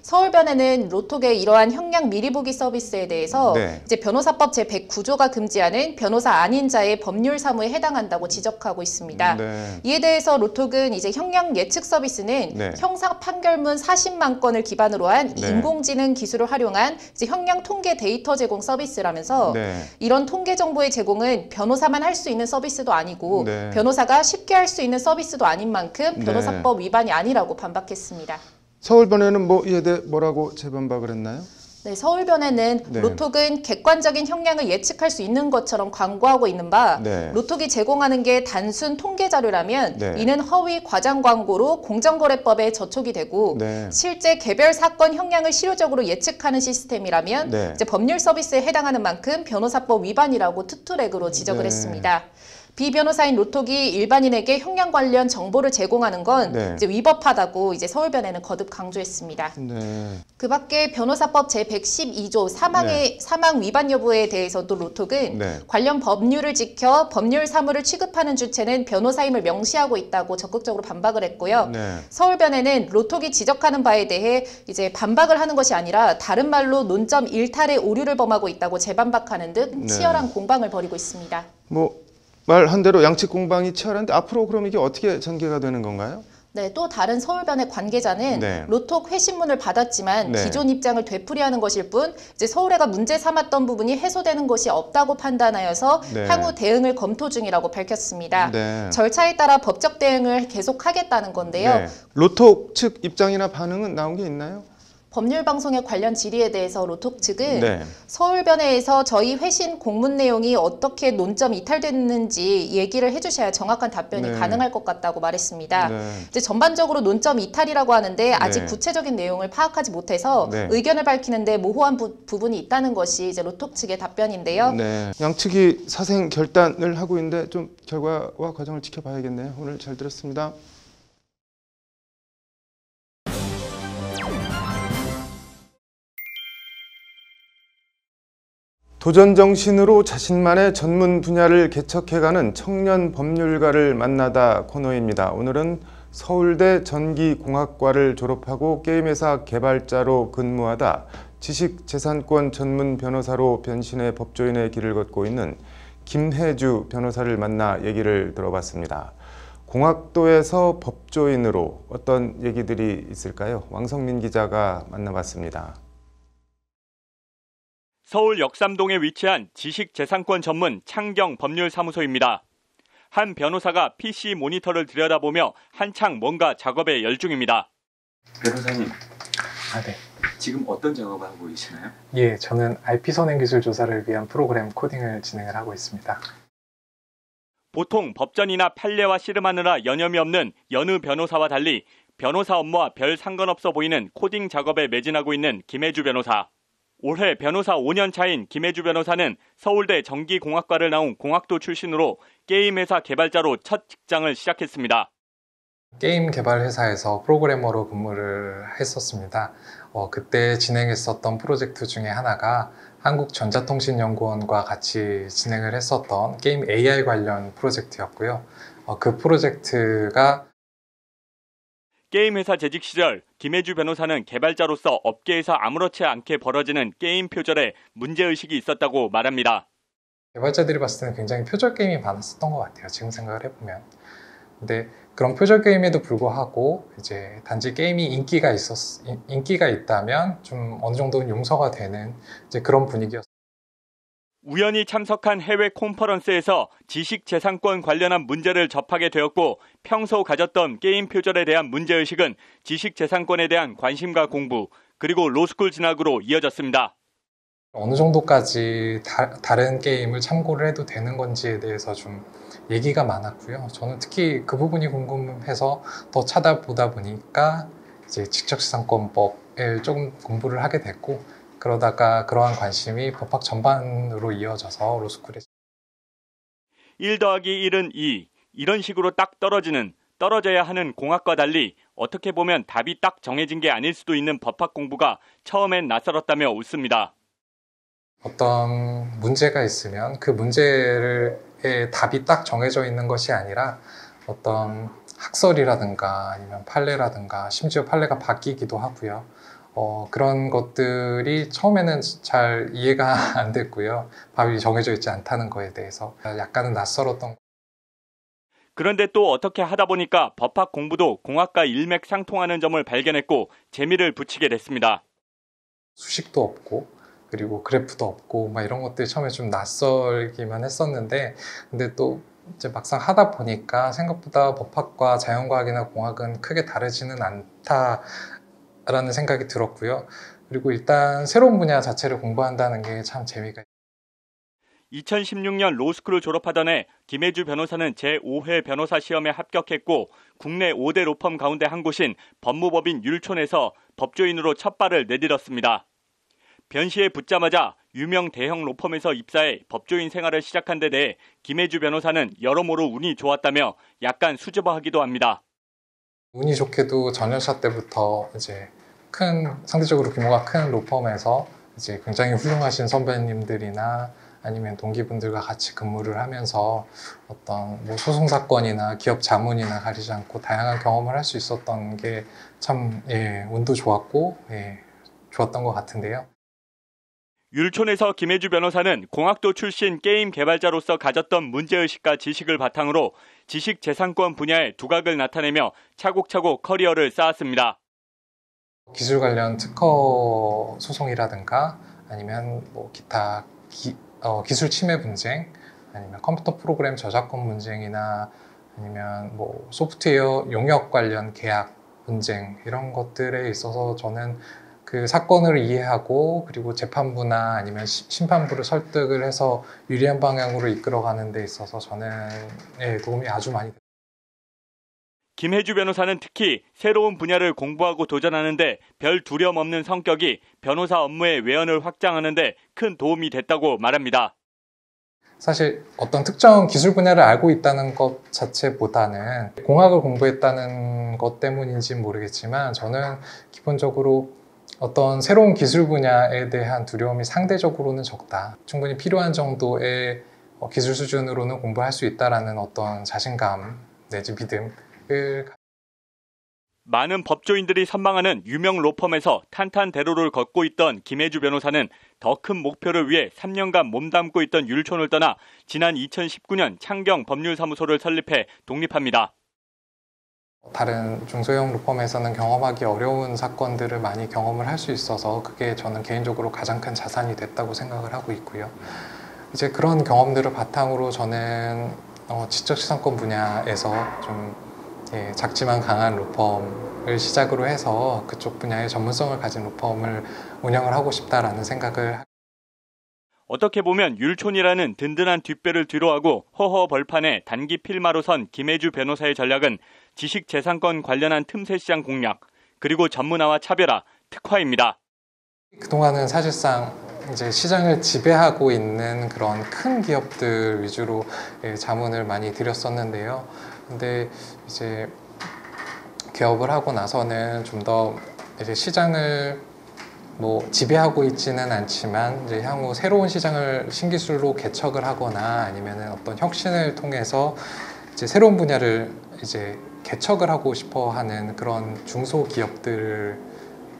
서울변회는 로톡의 이러한 형량 미리 보기 서비스에 대해서 이제 변호사법 제109조가 금지하는 변호사 아닌 자의 법률 사무에 해당한다고 지적하고 있습니다. 이에 대해서 로톡은 이제 형량 예측 서비스는 형사 판결문 40만 건을 기반으로 한 인공지능 기술을 활용한 이제 형량 통계 데이터 제공 서비스라면서 이런 통계 정보의 제공은 변호사만 할 수 있는 서비스도 아니고 변호사가 쉽게 할 수 있는 서비스도 아닌 만큼 변호사법 위반이 아니라고 반박했습니다. 서울변회는 뭐 이에 대해 뭐라고 재반박을 했나요? 네, 서울변회는 로톡은 객관적인 형량을 예측할 수 있는 것처럼 광고하고 있는 바 로톡이 제공하는 게 단순 통계 자료라면 이는 허위 과장 광고로 공정거래법에 저촉이 되고 실제 개별 사건 형량을 실효적으로 예측하는 시스템이라면 이제 법률 서비스에 해당하는 만큼 변호사법 위반이라고 투투랙으로 지적을 했습니다. 비변호사인 로톡이 일반인에게 형량 관련 정보를 제공하는 건 이제 위법하다고 이제 서울변회는 거듭 강조했습니다. 그 밖에 변호사법 제112조 사망 위반 여부에 대해서도 로톡은 관련 법률을 지켜 법률 사무를 취급하는 주체는 변호사임을 명시하고 있다고 적극적으로 반박을 했고요. 서울변회는 로톡이 지적하는 바에 대해 이제 반박을 하는 것이 아니라 다른 말로 논점 일탈의 오류를 범하고 있다고 재반박하는 등 치열한 공방을 벌이고 있습니다. 말한 대로 양측 공방이 치열한데 앞으로 그럼 이게 어떻게 전개가 되는 건가요? 네, 또 다른 서울변의 관계자는 로톡 회신문을 받았지만 기존 입장을 되풀이하는 것일 뿐 이제 서울회가 문제 삼았던 부분이 해소되는 것이 없다고 판단하여서 향후 대응을 검토 중이라고 밝혔습니다. 절차에 따라 법적 대응을 계속하겠다는 건데요. 로톡 측 입장이나 반응은 나온 게 있나요? 법률방송에 관련 질의에 대해서 로톡 측은 서울변회에서 저희 회신 공문 내용이 어떻게 논점 이탈됐는지 얘기를 해주셔야 정확한 답변이 가능할 것 같다고 말했습니다. 이제 전반적으로 논점 이탈이라고 하는데 아직 구체적인 내용을 파악하지 못해서 의견을 밝히는데 모호한 부분이 있다는 것이 이제 로톡 측의 답변인데요. 양측이 사생 결단을 하고 있는데 좀 결과와 과정을 지켜봐야겠네요. 오늘 잘 들었습니다. 도전 정신으로 자신만의 전문 분야를 개척해가는 청년 법률가를 만나다 코너입니다. 오늘은 서울대 전기공학과를 졸업하고 게임회사 개발자로 근무하다 지식재산권 전문 변호사로 변신해 법조인의 길을 걷고 있는 김혜주 변호사를 만나 얘기를 들어봤습니다. 공학도에서 법조인으로 어떤 얘기들이 있을까요? 왕성민 기자가 만나봤습니다. 서울 역삼동에 위치한 지식재산권 전문 창경 법률사무소입니다. 한 변호사가 PC 모니터를 들여다보며 한창 뭔가 작업에 열중입니다. 변호사님, 지금 어떤 작업을 하고 계시나요? 예, 저는 IP 선행 기술 조사를 위한 프로그램 코딩을 진행을 하고 있습니다. 보통 법전이나 판례와 씨름하느라 여념이 없는 여느 변호사와 달리 변호사 업무와 별 상관없어 보이는 코딩 작업에 매진하고 있는 김혜주 변호사. 올해 변호사 5년 차인 김혜주 변호사는 서울대 전기공학과를 나온 공학도 출신으로 게임 회사 개발자로 첫 직장을 시작했습니다. 게임 개발 회사에서 프로그래머로 근무를 했었습니다. 그때 진행했었던 프로젝트 중에 하나가 한국전자통신연구원과 같이 진행을 했었던 게임 AI 관련 프로젝트였고요. 그 프로젝트가 게임 회사 재직 시절 김혜주 변호사는 개발자로서 업계에서 아무렇지 않게 벌어지는 게임 표절에 문제의식이 있었다고 말합니다. 개발자들이 봤을 때는 굉장히 표절 게임이 많았었던 것 같아요. 지금 생각을 해보면. 근데 그런 표절 게임에도 불구하고 이제 단지 게임이 인기가 있다면 좀 어느 정도는 용서가 되는 이제 그런 분위기였어요. 우연히 참석한 해외 컨퍼런스에서 지식재산권 관련한 문제를 접하게 되었고 평소 가졌던 게임 표절에 대한 문제의식은 지식재산권에 대한 관심과 공부 그리고 로스쿨 진학으로 이어졌습니다. 어느 정도까지 다른 게임을 참고를 해도 되는 건지에 대해서 좀 얘기가 많았고요. 저는 특히 그 부분이 궁금해서 더 찾아보다 보니까 이제 지적재산권법을 조금 공부를 하게 됐고 그러다가 그러한 관심이 법학 전반으로 이어져서 로스쿨에 1 더하기 1은 2 이런 식으로 딱 떨어져야 하는 공학과 달리 어떻게 보면 답이 딱 정해진 게 아닐 수도 있는 법학 공부가 처음엔 낯설었다며 웃습니다. 어떤 문제가 있으면 그 문제의 답이 딱 정해져 있는 것이 아니라 어떤 학설이라든가 아니면 판례라든가 심지어 판례가 바뀌기도 하고요. 그런 것들이 처음에는 잘 이해가 안 됐고요. 답이 정해져 있지 않다는 거에 대해서 약간은 낯설었던. 그런데 또 어떻게 하다 보니까 법학 공부도 공학과 일맥상통하는 점을 발견했고 재미를 붙이게 됐습니다. 수식도 없고 그리고 그래프도 없고 막 이런 것들이 처음에 좀 낯설기만 했었는데 근데 또 이제 막상 하다 보니까 생각보다 법학과 자연과학이나 공학은 크게 다르지는 않다라는 생각이 들었고요. 그리고 일단 새로운 분야 자체를 공부한다는 게 참 재미가 있어요. 2016년 로스쿨을 졸업하던 해 김혜주 변호사는 제5회 변호사 시험에 합격했고 국내 5대 로펌 가운데 한 곳인 법무법인 율촌에서 법조인으로 첫 발을 내딛었습니다. 변시에 붙자마자 유명 대형 로펌에서 입사해 법조인 생활을 시작한 데 대해 김혜주 변호사는 여러모로 운이 좋았다며 약간 수줍어하기도 합니다. 운이 좋게도 전년차 때부터 이제 상대적으로 규모가 큰 로펌에서 이제 굉장히 훌륭하신 선배님들이나 아니면 동기분들과 같이 근무를 하면서 어떤 소송 사건이나 기업 자문이나 가리지 않고 다양한 경험을 할 수 있었던 게 참 운도 좋았고 좋았던 것 같은데요. 율촌에서 김혜주 변호사는 공학도 출신 게임 개발자로서 가졌던 문제의식과 지식을 바탕으로 지식재산권 분야의 두각을 나타내며 차곡차곡 커리어를 쌓았습니다. 기술 관련 특허 소송이라든가 아니면 기타 기술 침해 분쟁 아니면 컴퓨터 프로그램 저작권 분쟁이나 아니면 소프트웨어 용역 관련 계약 분쟁 이런 것들에 있어서 저는 그 사건을 이해하고 그리고 재판부나 아니면 심판부를 설득을 해서 유리한 방향으로 이끌어가는 데 있어서 저는 도움이 아주 많이 됐습니다. 김혜주 변호사는 특히 새로운 분야를 공부하고 도전하는데 별 두려움 없는 성격이 변호사 업무의 외연을 확장하는 데 큰 도움이 됐다고 말합니다. 사실 어떤 특정 기술 분야를 알고 있다는 것 자체보다는 공학을 공부했다는 것 때문인지는 모르겠지만 저는 기본적으로 어떤 새로운 기술 분야에 대한 두려움이 상대적으로는 적다. 충분히 필요한 정도의 기술 수준으로는 공부할 수 있다라는 어떤 자신감 내지 믿음을 많은 법조인들이 선망하는 유명 로펌에서 탄탄대로를 걷고 있던 김혜주 변호사는 더 큰 목표를 위해 3년간 몸담고 있던 율촌을 떠나 지난 2019년 창경 법률사무소를 설립해 독립합니다. 다른 중소형 로펌에서는 경험하기 어려운 사건들을 많이 경험을 할 수 있어서 그게 저는 개인적으로 가장 큰 자산이 됐다고 생각을 하고 있고요. 이제 그런 경험들을 바탕으로 저는 지적재산권 분야에서 좀 작지만 강한 로펌을 시작으로 해서 그쪽 분야의 전문성을 가진 로펌을 운영을 하고 싶다라는 생각을. 어떻게 보면 율촌이라는 든든한 뒷배를 뒤로하고 허허 벌판에 단기 필마로 선 김혜주 변호사의 전략은 지식재산권 관련한 틈새 시장 공략, 그리고 전문화와 차별화, 특화입니다. 그동안은 사실상 이제 시장을 지배하고 있는 그런 큰 기업들 위주로 자문을 많이 드렸었는데요. 근데 이제 개업을 하고 나서는 좀 더 이제 시장을 뭐 지배하고 있지는 않지만 이제 향후 새로운 시장을 신기술로 개척을 하거나 아니면은 어떤 혁신을 통해서 이제 새로운 분야를 이제 개척을 하고 싶어하는 그런 중소기업들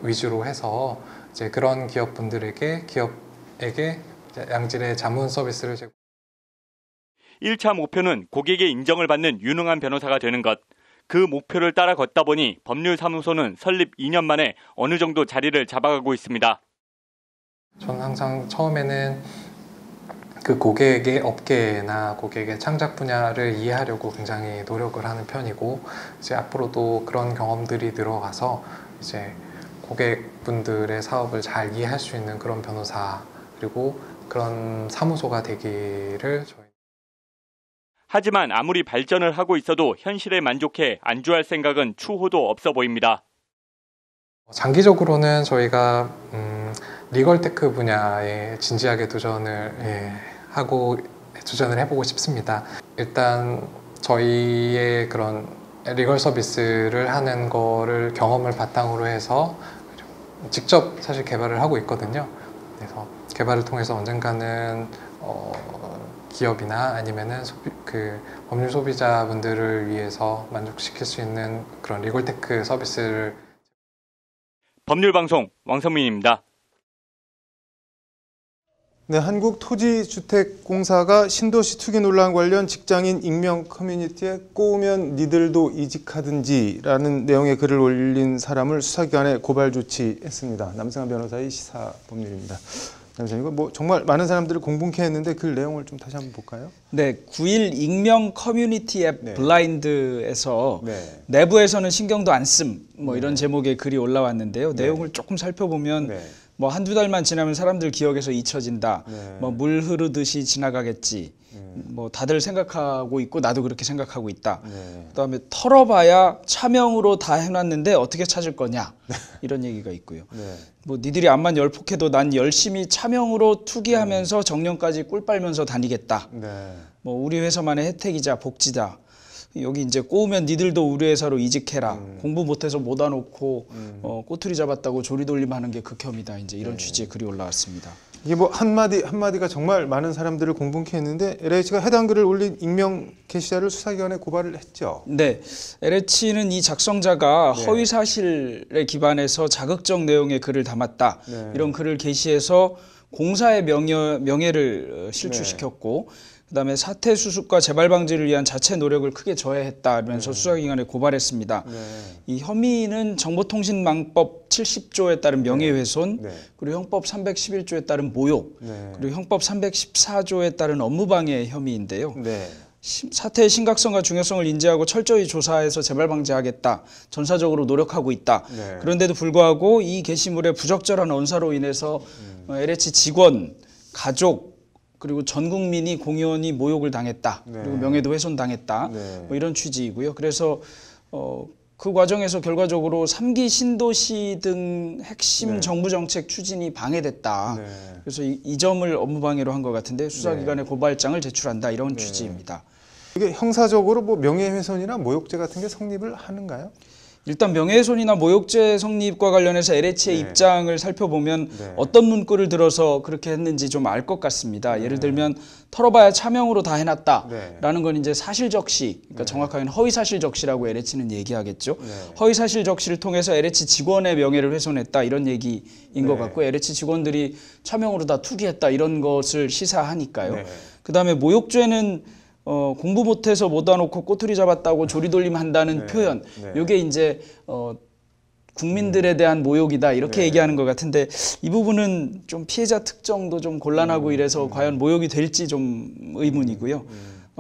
위주로 해서 이제 그런 기업에게 양질의 자문 서비스를 제공. 1차 목표는 고객의 인정을 받는 유능한 변호사가 되는 것. 그 목표를 따라 걷다 보니 법률사무소는 설립 2년 만에 어느 정도 자리를 잡아가고 있습니다. 저는 항상 처음에는 그 고객의 업계나 고객의 창작 분야를 이해하려고 굉장히 노력을 하는 편이고, 이제 앞으로도 그런 경험들이 들어가서 이제 고객분들의 사업을 잘 이해할 수 있는 그런 변호사 그리고 그런 사무소가 되기를 하지만 아무리 발전을 하고 있어도 현실에 만족해 안주할 생각은 추호도 없어 보입니다. 장기적으로는 저희가 리걸테크 분야에 진지하게 도전을 해보고 싶습니다. 일단 저희의 그런 리걸 서비스를 하는 거를 경험을 바탕으로 해서 직접 사실 개발을 하고 있거든요. 그래서 개발을 통해서 언젠가는 기업이나 아니면은 그 법률 소비자분들을 위해서 만족시킬 수 있는 그런 리걸테크 서비스를. 법률방송 왕성민입니다. 네, 한국토지주택공사가 신도시 투기 논란 관련 직장인 익명 커뮤니티에 꼬우면 니들도 이직하든지라는 내용의 글을 올린 사람을 수사기관에 고발 조치했습니다. 남승환 변호사의 시사법률입니다. 이거 뭐 정말 많은 사람들을 공분케 했는데 그 내용을 좀 다시 한번 볼까요? 네, 9일 익명 커뮤니티 앱 블라인드에서 내부에서는 신경도 안 씀 뭐 이런 제목의 글이 올라왔는데요. 내용을 조금 살펴보면 뭐 한두 달만 지나면 사람들 기억에서 잊혀진다. 뭐 물 흐르듯이 지나가겠지. 뭐 다들 생각하고 있고 나도 그렇게 생각하고 있다. 그다음에 털어봐야 차명으로 다 해놨는데 어떻게 찾을 거냐 이런 얘기가 있고요. 뭐 니들이 암만 열폭해도 난 열심히 차명으로 투기하면서 정년까지 꿀 빨면서 다니겠다. 뭐 우리 회사만의 혜택이자 복지다. 여기 이제 꼬우면 니들도 우리 회사로 이직해라. 공부 못해서 못 와놓고 꼬투리 잡았다고 조리돌림 하는 게 극혐이다. 이제 이런 취지의 글이 올라왔습니다. 이게 뭐 한마디가 정말 많은 사람들을 공분케 했는데 LH가 해당 글을 올린 익명 게시자를 수사기관에 고발을 했죠. 네, LH는 이 작성자가 허위 사실에 기반해서 자극적 내용의 글을 담았다. 이런 글을 게시해서 공사의 명예를 실추시켰고 그다음에 사태 수습과 재발 방지를 위한 자체 노력을 크게 저해했다면서 수사기관에 고발했습니다. 이 혐의는 정보통신망법 70조에 따른 명예훼손, 그리고 형법 311조에 따른 모욕, 그리고 형법 314조에 따른 업무방해 혐의인데요. 사태의 심각성과 중요성을 인지하고 철저히 조사해서 재발 방지하겠다. 전사적으로 노력하고 있다. 그런데도 불구하고 이 게시물의 부적절한 언사로 인해서 LH 직원, 가족, 그리고 전 국민이 공연히 모욕을 당했다. 그리고 명예도 훼손당했다. 뭐 이런 취지이고요. 그래서 그 과정에서 결과적으로 3기 신도시 등 핵심 정부 정책 추진이 방해됐다. 그래서 이 점을 업무방해로 한 것 같은데 수사기관에 고발장을 제출한다. 이런 취지입니다. 이게 형사적으로 뭐 명예훼손이나 모욕죄 같은 게 성립을 하는가요? 일단 명예훼손이나 모욕죄 성립과 관련해서 LH의 입장을 살펴보면 어떤 문구를 들어서 그렇게 했는지 좀 알 것 같습니다. 예를 들면 털어봐야 차명으로 다 해놨다라는 건 이제 사실적시, 그러니까 정확하게는 허위사실적시라고 LH는 얘기하겠죠. 허위사실적시를 통해서 LH 직원의 명예를 훼손했다 이런 얘기인 것 같고 LH 직원들이 차명으로 다 투기했다 이런 것을 시사하니까요. 그다음에 모욕죄는 공부 못해서 못 와놓고 꼬투리 잡았다고 조리돌림 한다는 표현, 이게 이제 국민들에 대한 모욕이다 이렇게 얘기하는 것 같은데 이 부분은 좀 피해자 특정도 좀 곤란하고 이래서 과연 모욕이 될지 좀 의문이고요.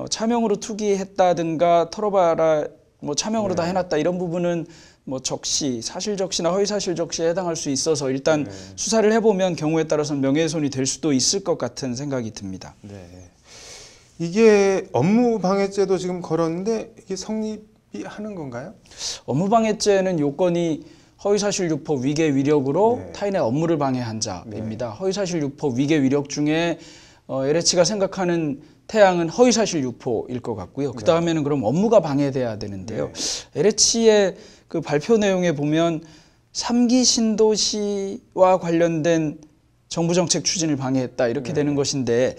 차명으로 투기했다든가 털어봐라 뭐 차명으로 다 해놨다 이런 부분은 뭐 적시, 사실적시나 허위사실적시에 해당할 수 있어서 일단 수사를 해보면 경우에 따라서는 명예훼손이 될 수도 있을 것 같은 생각이 듭니다. 이게 업무방해죄도 지금 걸었는데 이게 성립이 하는 건가요? 업무방해죄는 요건이 허위사실 유포 위계 위력으로 타인의 업무를 방해한 자입니다. 허위사실 유포 위계 위력 중에 LH가 생각하는 태양은 허위사실 유포일 것 같고요. 그 다음에는 그럼 업무가 방해돼야 되는데요. LH의 그 발표 내용에 보면 3기 신도시와 관련된 정부 정책 추진을 방해했다 이렇게 되는 것인데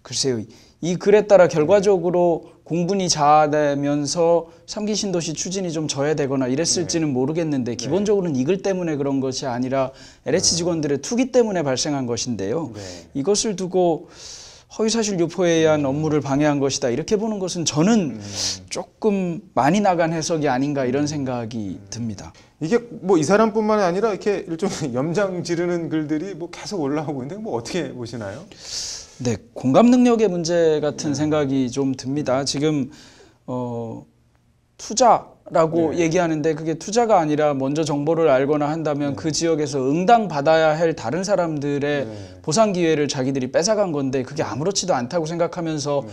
글쎄요. 이 글에 따라 결과적으로 공분이 자아되면서 3기 신도시 추진이 좀 저해되거나 이랬을지는 모르겠는데 기본적으로는 이 글 때문에 그런 것이 아니라 LH 직원들의 투기 때문에 발생한 것인데요. 이것을 두고 허위사실 유포에 의한 업무를 방해한 것이다 이렇게 보는 것은 저는 조금 많이 나간 해석이 아닌가 이런 생각이 듭니다. 이게 뭐 이 사람뿐만 아니라 이렇게 일종의 염장 지르는 글들이 뭐 계속 올라오고 있는데 뭐 어떻게 보시나요? 네, 공감 능력의 문제 같은 생각이 좀 듭니다. 지금 투자라고 얘기하는데 그게 투자가 아니라 먼저 정보를 알거나 한다면 그 지역에서 응당받아야 할 다른 사람들의 보상 기회를 자기들이 뺏어간 건데 그게 아무렇지도 않다고 생각하면서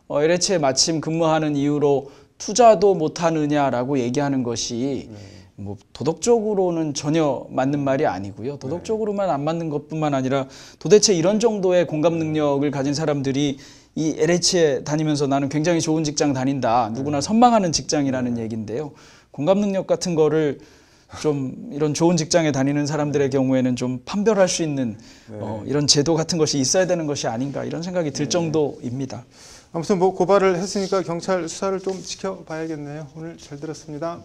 LH에 마침 근무하는 이유로 투자도 못하느냐라고 얘기하는 것이 뭐 도덕적으로는 전혀 맞는 말이 아니고요. 도덕적으로만 안 맞는 것뿐만 아니라 도대체 이런 정도의 공감 능력을 가진 사람들이 이 LH에 다니면서 나는 굉장히 좋은 직장 다닌다. 누구나 선망하는 직장이라는 얘기인데요. 공감 능력 같은 거를 좀 이런 좋은 직장에 다니는 사람들의 경우에는 좀 판별할 수 있는 이런 제도 같은 것이 있어야 되는 것이 아닌가 이런 생각이 들 정도입니다. 아무튼 뭐 고발을 했으니까 경찰 수사를 좀 지켜봐야겠네요. 오늘 잘 들었습니다.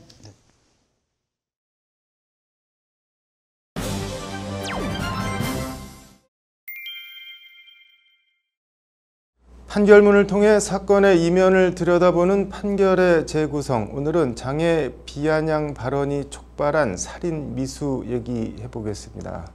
판결문을 통해 사건의 이면을 들여다보는 판결의 재구성. 오늘은 장애 비아냥 발언이 촉발한 살인 미수 얘기해 보겠습니다.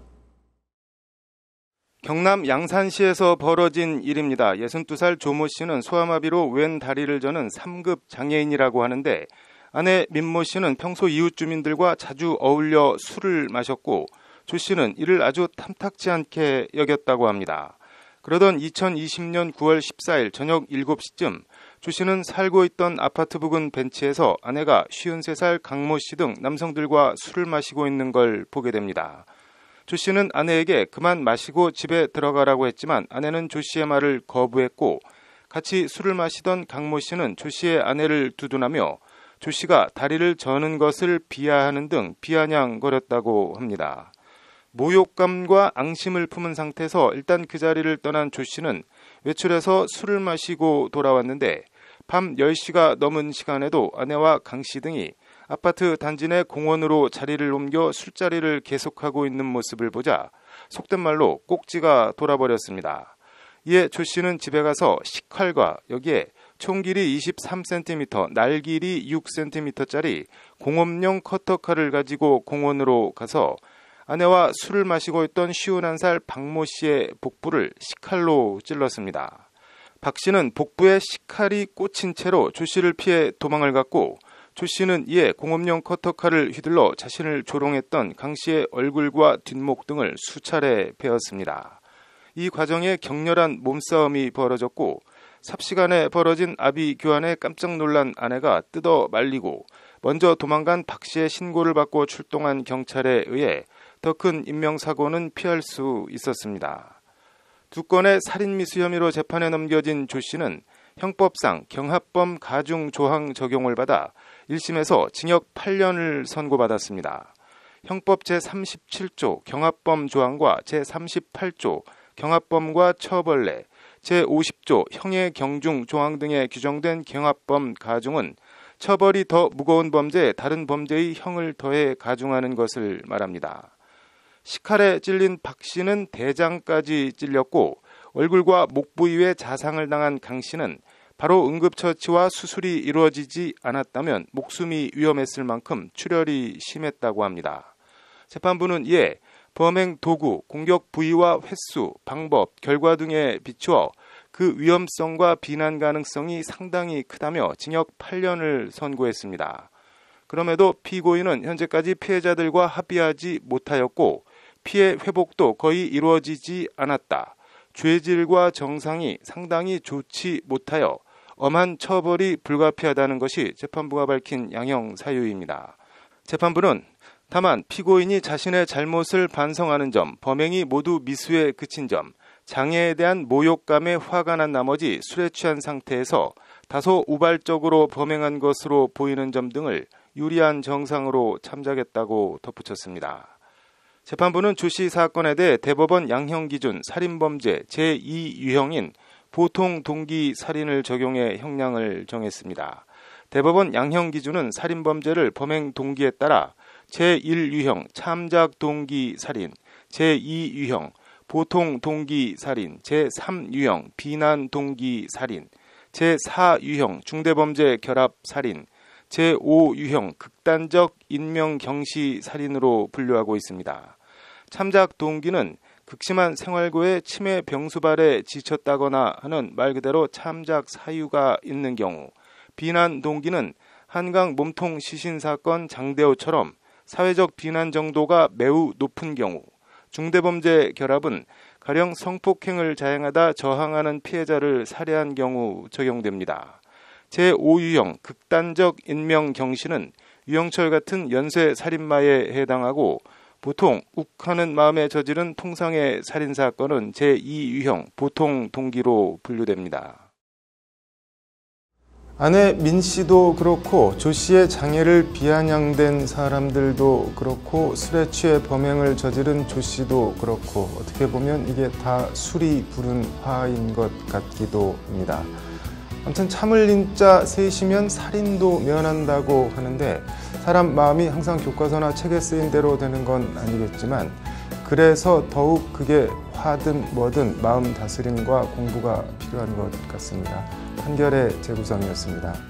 경남 양산시에서 벌어진 일입니다. 62살 조모 씨는 소아마비로 왼 다리를 저는 3급 장애인이라고 하는데 아내 민모 씨는 평소 이웃 주민들과 자주 어울려 술을 마셨고 조 씨는 이를 아주 탐탁지 않게 여겼다고 합니다. 그러던 2020년 9월 14일 저녁 7시쯤 조 씨는 살고 있던 아파트 부근 벤치에서 아내가 53살 강모 씨 등 남성들과 술을 마시고 있는 걸 보게 됩니다. 조 씨는 아내에게 그만 마시고 집에 들어가라고 했지만 아내는 조 씨의 말을 거부했고 같이 술을 마시던 강모 씨는 조 씨의 아내를 두둔하며 조 씨가 다리를 저는 것을 비하하는 등 비아냥거렸다고 합니다. 모욕감과 앙심을 품은 상태에서 일단 그 자리를 떠난 조 씨는 외출해서 술을 마시고 돌아왔는데 밤 10시가 넘은 시간에도 아내와 강 씨 등이 아파트 단지 내 공원으로 자리를 옮겨 술자리를 계속하고 있는 모습을 보자 속된 말로 꼭지가 돌아버렸습니다. 이에 조 씨는 집에 가서 식칼과 여기에 총 길이 23cm, 날 길이 6cm짜리 공업용 커터칼을 가지고 공원으로 가서 아내와 술을 마시고 있던 51살 박모 씨의 복부를 식칼로 찔렀습니다. 박 씨는 복부에 식칼이 꽂힌 채로 조 씨를 피해 도망을 갔고 조 씨는 이에 공업용 커터칼을 휘둘러 자신을 조롱했던 강 씨의 얼굴과 뒷목 등을 수차례 베었습니다. 이 과정에 격렬한 몸싸움이 벌어졌고 삽시간에 벌어진 아비 교환에 깜짝 놀란 아내가 뜯어 말리고 먼저 도망간 박 씨의 신고를 받고 출동한 경찰에 의해 더 큰 인명사고는 피할 수 있었습니다. 두 건의 살인미수 혐의로 재판에 넘겨진 조 씨는 형법상 경합범 가중 조항 적용을 받아 1심에서 징역 8년을 선고받았습니다. 형법 제37조 경합범 조항과 제38조 경합범과 처벌례, 제50조 형의 경중 조항 등에 규정된 경합범 가중은 처벌이 더 무거운 범죄에 다른 범죄의 형을 더해 가중하는 것을 말합니다. 식칼에 찔린 박 씨는 대장까지 찔렸고 얼굴과 목 부위에 자상을 당한 강 씨는 바로 응급처치와 수술이 이루어지지 않았다면 목숨이 위험했을 만큼 출혈이 심했다고 합니다. 재판부는 이에 범행 도구, 공격 부위와 횟수, 방법, 결과 등에 비추어 그 위험성과 비난 가능성이 상당히 크다며 징역 8년을 선고했습니다. 그럼에도 피고인은 현재까지 피해자들과 합의하지 못하였고 피해 회복도 거의 이루어지지 않았다. 죄질과 정상이 상당히 좋지 못하여 엄한 처벌이 불가피하다는 것이 재판부가 밝힌 양형 사유입니다. 재판부는 다만 피고인이 자신의 잘못을 반성하는 점, 범행이 모두 미수에 그친 점, 장애에 대한 모욕감에 화가 난 나머지 술에 취한 상태에서 다소 우발적으로 범행한 것으로 보이는 점 등을 유리한 정상으로 참작했다고 덧붙였습니다. 재판부는 조 씨 사건에 대해 대법원 양형기준 살인범죄 제2유형인 보통 동기 살인을 적용해 형량을 정했습니다. 대법원 양형기준은 살인범죄를 범행 동기에 따라 제1유형 참작 동기 살인, 제2유형 보통 동기 살인, 제3유형 비난 동기 살인, 제4유형 중대범죄 결합 살인, 제5유형 극단적 인명 경시 살인으로 분류하고 있습니다. 참작 동기는 극심한 생활고의 치매 병수발에 지쳤다거나 하는 말 그대로 참작 사유가 있는 경우, 비난 동기는 한강 몸통 시신 사건 장대호처럼 사회적 비난 정도가 매우 높은 경우, 중대범죄 결합은 가령 성폭행을 자행하다 저항하는 피해자를 살해한 경우 적용됩니다. 제5유형 극단적 인명 경시는 유영철 같은 연쇄 살인마에 해당하고 보통 욱하는 마음에 저지른 통상의 살인사건은 제2유형 보통 동기로 분류됩니다. 아내 민 씨도 그렇고 조 씨의 장애를 비아냥댄 사람들도 그렇고 술에 취해 범행을 저지른 조 씨도 그렇고 어떻게 보면 이게 다 술이 부른 화인 것 같기도 합니다. 아무튼 참을린 자 셋이면 살인도 면한다고 하는데 사람 마음이 항상 교과서나 책에 쓰인 대로 되는 건 아니겠지만 그래서 더욱 그게 화든 뭐든 마음 다스림과 공부가 필요한 것 같습니다. 판결의 재구성이었습니다.